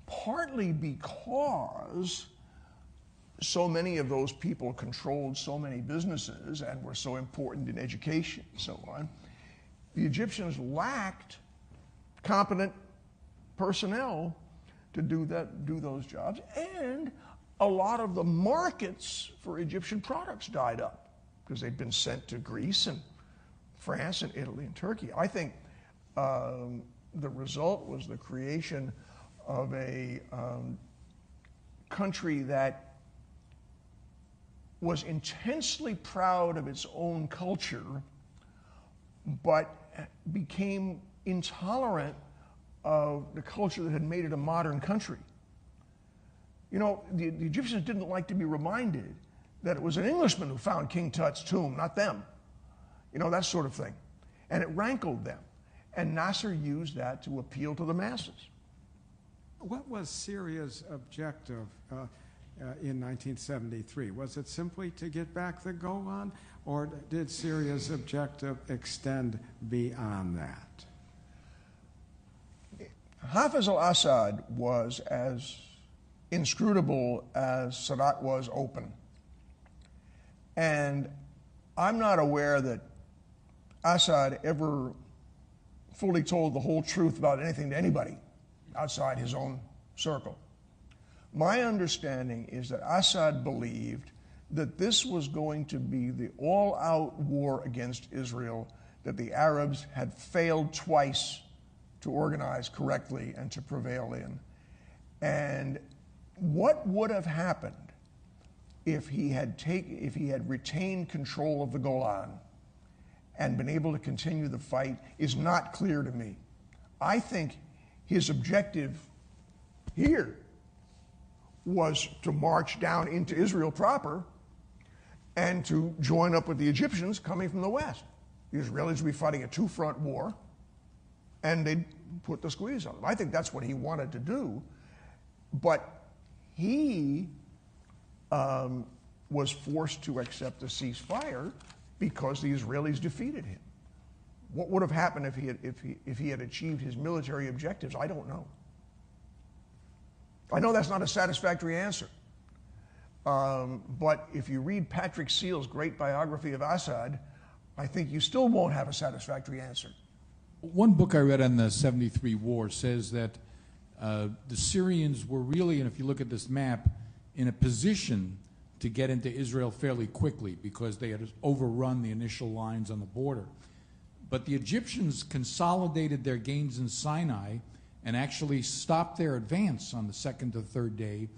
partly because so many of those people controlled so many businesses and were so important in education and so on. The Egyptians lacked competent personnel to do those jobs, and a lot of the markets for Egyptian products died up because they'd been sent to Greece and France and Italy and Turkey. I think the result was the creation of a country that was intensely proud of its own culture, but became intolerant of the culture that had made it a modern country. You know, the Egyptians didn't like to be reminded that it was an Englishman who found King Tut's tomb, not them. You know, that sort of thing. And it rankled them. And Nasser used that to appeal to the masses. What was Syria's objective in 1973? Was it simply to get back the Golan, or did Syria's objective extend beyond that? Hafez al-Assad was as inscrutable as Sadat was open. And I'm not aware that Assad ever fully told the whole truth about anything to anybody outside his own circle. My understanding is that Assad believed that this was going to be the all-out war against Israel that the Arabs had failed twice to organize correctly and to prevail in. And what would have happened if he had retained control of the Golan and been able to continue the fight is not clear to me. I think his objective here was to march down into Israel proper and to join up with the Egyptians coming from the west. The Israelis would be fighting a two-front war, and they'd put the squeeze on them. I think that's what he wanted to do, but he was forced to accept a ceasefire because the Israelis defeated him. What would have happened if he had achieved his military objectives? I don't know. I know that's not a satisfactory answer. But if you read Patrick Seale's great biography of Assad, I think you still won't have a satisfactory answer. One book I read on the 73 war says that the Syrians were really, and if you look at this map, in a position to get into Israel fairly quickly because they had overrun the initial lines on the border. But the Egyptians consolidated their gains in Sinai and actually stopped their advance on the second to third day.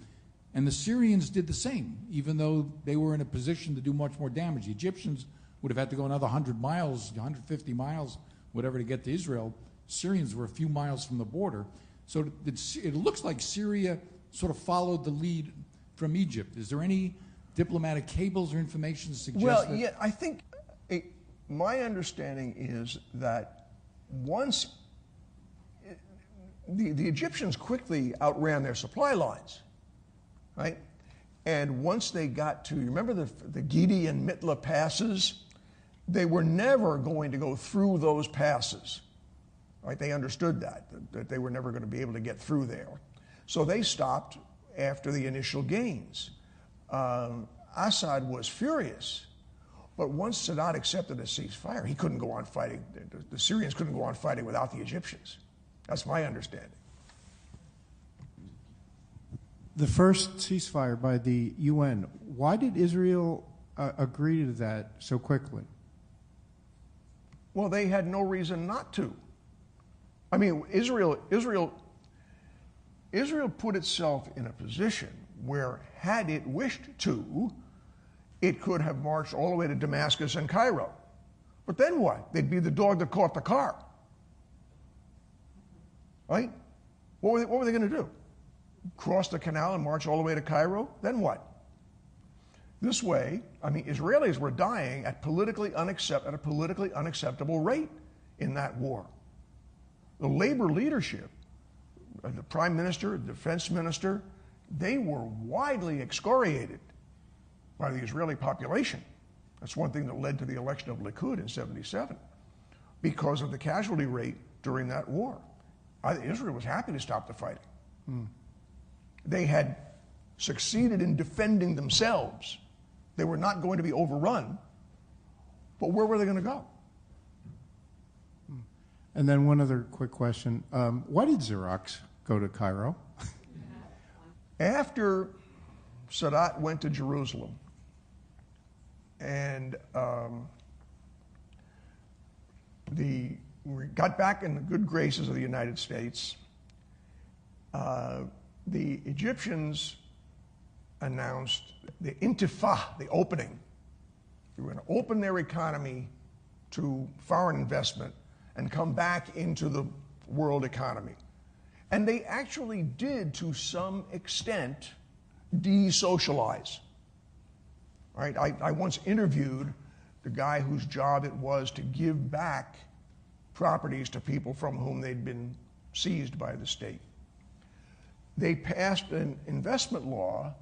And the Syrians did the same, even though they were in a position to do much more damage. The Egyptians would have had to go another 100 miles, 150 miles, whatever, to get to Israel. Syrians were a few miles from the border. So it looks like Syria sort of followed the lead from Egypt. Is there any diplomatic cables or information to suggest that? Yeah, I think my understanding is that once the Egyptians quickly outran their supply lines, right? And once they got to, you remember the Gidi and Mitla passes? They were never going to go through those passes, right? They understood that they were never going to be able to get through there. So they stopped after the initial gains. Assad was furious, but once Sadat accepted a ceasefire, he couldn't go on fighting. The Syrians couldn't go on fighting without the Egyptians. That's my understanding. The first ceasefire by the UN, why did Israel agree to that so quickly? Well, they had no reason not to. I mean, Israel put itself in a position where, had it wished to, it could have marched all the way to Damascus and Cairo. But then what? They'd be the dog that caught the car. Right? What were they going to do? Cross the canal and march all the way to Cairo? Then what? This way, I mean, Israelis were dying at a politically unacceptable rate in that war. The labor leadership, the prime minister, the defense minister, they were widely excoriated by the Israeli population. That's one thing that led to the election of Likud in '77, because of the casualty rate during that war. Israel was happy to stop the fighting. They had succeeded in defending themselves. They were not going to be overrun, but where were they going to go? And then one other quick question. Why did Xerox go to Cairo? After Sadat went to Jerusalem and we got back in the good graces of the United States, the Egyptians announced the intifah, the opening. They were going to open their economy to foreign investment and come back into the world economy. And they actually did, to some extent, de-socialize. Right? I once interviewed the guy whose job it was to give back properties to people from whom they'd been seized by the state. They passed an investment law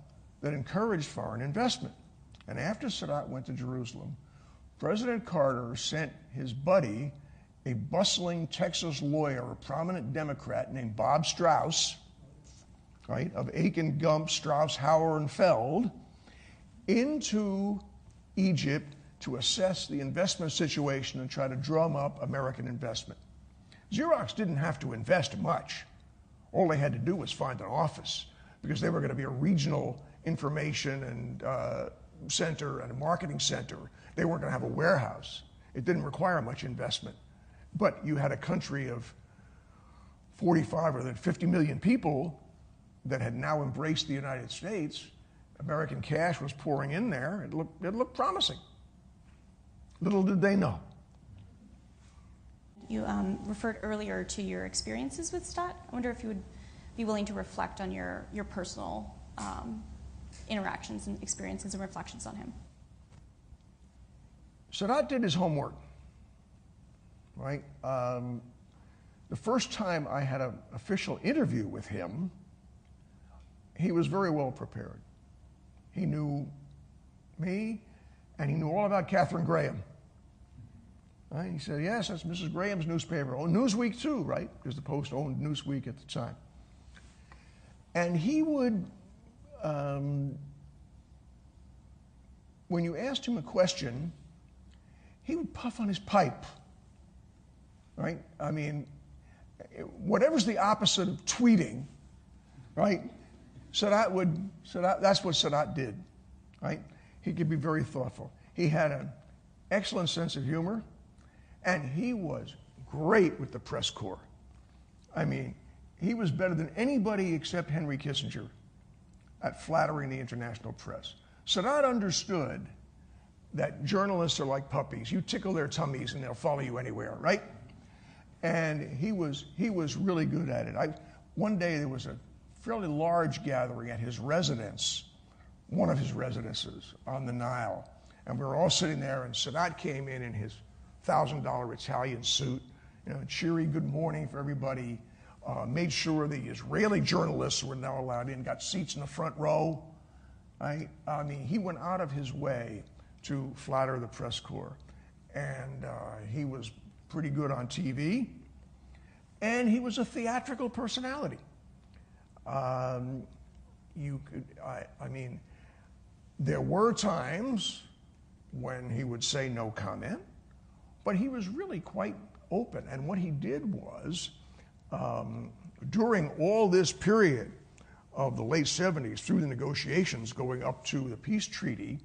that encouraged foreign investment. And after Sadat went to Jerusalem, President Carter sent his buddy, a bustling Texas lawyer, a prominent Democrat named Bob Strauss, right, of Aiken, Gump, Strauss, Hauer, and Feld, into Egypt to assess the investment situation and try to drum up American investment. Xerox didn't have to invest much. All they had to do was find an office, because they were going to be a regional information and center and a marketing center. They weren't going to have a warehouse. It didn't require much investment. But you had a country of 45 or 50 million people that had now embraced the United States. American cash was pouring in there. It looked promising. Little did they know. You referred earlier to your experiences with Sadat. I wonder if you would be willing to reflect on your personal interactions and experiences and reflections on him. Sadat did his homework, right? The first time I had an official interview with him, he was very well prepared. He knew me, and he knew all about Katharine Graham. Right? He said, yes, that's Mrs. Graham's newspaper. Oh, Newsweek too, right? Because the Post owned Newsweek at the time. And he would, when you asked him a question, he would puff on his pipe, right? I mean, whatever's the opposite of tweeting, right? That's what Sadat did, right? He could be very thoughtful. He had an excellent sense of humor, and he was great with the press corps. I mean, he was better than anybody except Henry Kissinger at flattering the international press. Sadat understood that journalists are like puppies. You tickle their tummies and they'll follow you anywhere, right? And he was really good at it. One day there was a fairly large gathering at his residence, one of his residences on the Nile. And we were all sitting there, and Sadat came in his $1,000 Italian suit, cheery good morning for everybody, made sure the Israeli journalists were now allowed in, got seats in the front row. I mean, he went out of his way to flatter the press corps. And he was pretty good on TV. And he was a theatrical personality. I mean, there were times when he would say no comment, but he was really quite open. And what he did was, during all this period of the late 70s, through the negotiations going up to the peace treaty,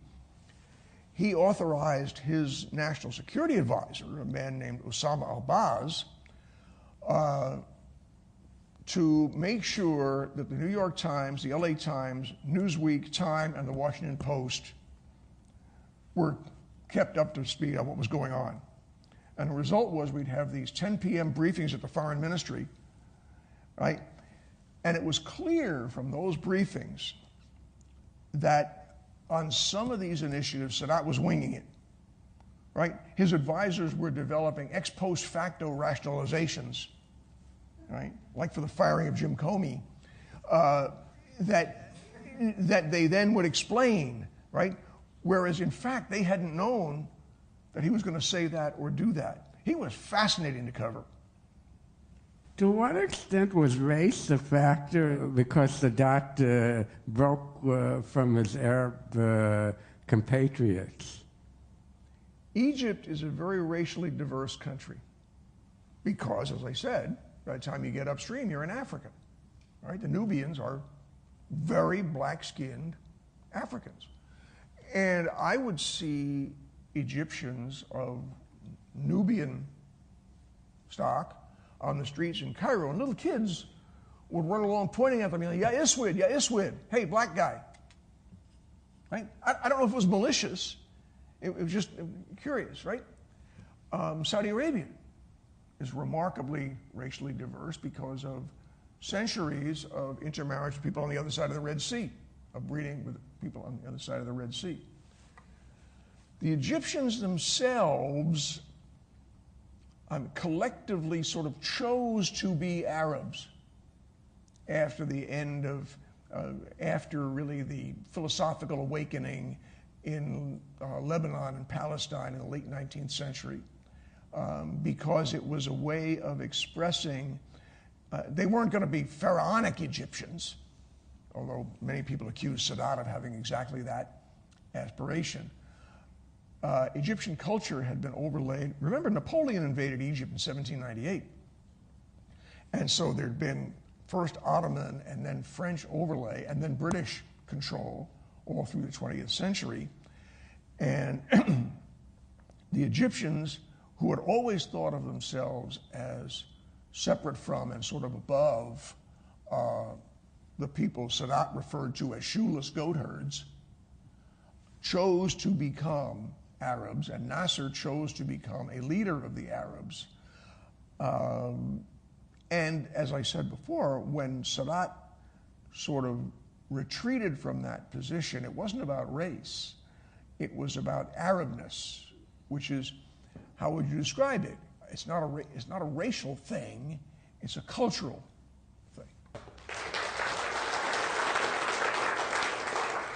he authorized his national security advisor, a man named Osama al-Baz, to make sure that the New York Times, the LA Times, Newsweek, Time, and the Washington Post were kept up to speed on what was going on. And the result was we'd have these 10 p.m. briefings at the foreign ministry, right? And it was clear from those briefings that on some of these initiatives, Sadat was winging it, right? His advisors were developing ex post facto rationalizations, right? Like for the firing of Jim Comey, that they then would explain, right? Whereas in fact, they hadn't known that he was going to say that or do that. He was fascinating to cover. To what extent was race a factor because Sadat broke from his Arab compatriots? Egypt is a very racially diverse country. because, as I said, by the time you get upstream, you're in Africa. Right? The Nubians are very black-skinned Africans. And I would see Egyptians of Nubian stock on the streets in Cairo, and little kids would run along pointing at them, ya Iswid, hey, black guy. Right? I don't know if it was malicious. It was just curious, right? Saudi Arabia is remarkably racially diverse because of centuries of intermarriage with people on the other side of the Red Sea, of breeding with people on the other side of the Red Sea. The Egyptians themselves collectively sort of chose to be Arabs after the end of, after really the philosophical awakening in Lebanon and Palestine in the late 19th century, because it was a way of expressing, they weren't going to be pharaonic Egyptians, although many people accuse Sadat of having exactly that aspiration. Egyptian culture had been overlaid. Remember, Napoleon invaded Egypt in 1798. And so there'd been first Ottoman and then French overlay and then British control all through the 20th century. And the Egyptians, who had always thought of themselves as separate from and sort of above the people Sadat referred to as shoeless goat herds, chose to become Arabs, and Nasser chose to become a leader of the Arabs. And as I said before, when Sadat sort of retreated from that position, it wasn't about race. It was about Arabness, which is, how would you describe it? It's not a racial thing, it's a cultural thing.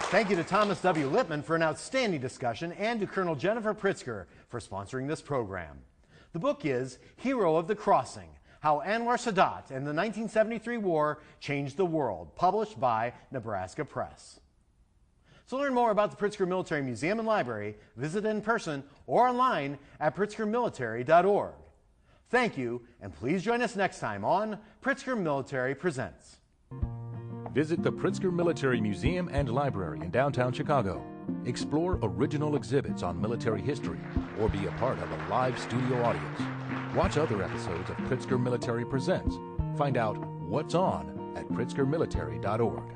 Thank you to Thomas W. Lippman for an outstanding discussion, and to Colonel Jennifer Pritzker for sponsoring this program. The book is Hero of the Crossing: How Anwar Sadat and the 1973 War Changed the World, published by Nebraska Press. To learn more about the Pritzker Military Museum and Library, visit in person or online at pritzkermilitary.org. Thank you, and please join us next time on Pritzker Military Presents. Visit the Pritzker Military Museum and Library in downtown Chicago. Explore original exhibits on military history or be a part of a live studio audience. Watch other episodes of Pritzker Military Presents. Find out what's on at pritzkermilitary.org.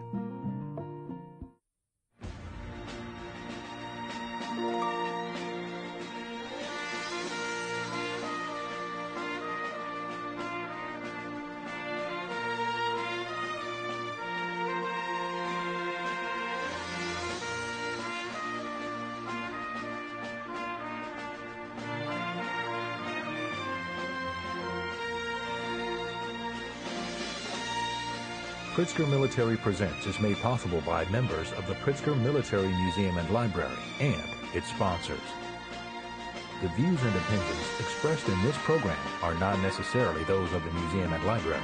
Pritzker Military Presents is made possible by members of the Pritzker Military Museum and Library and its sponsors. The views and opinions expressed in this program are not necessarily those of the museum and library.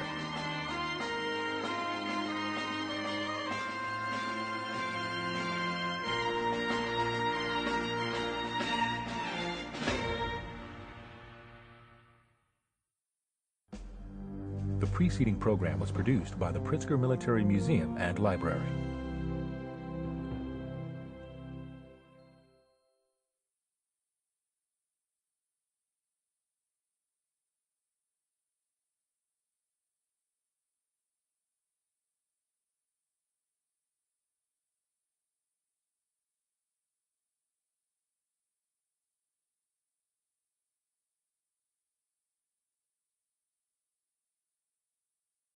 The preceding program was produced by the Pritzker Military Museum and Library.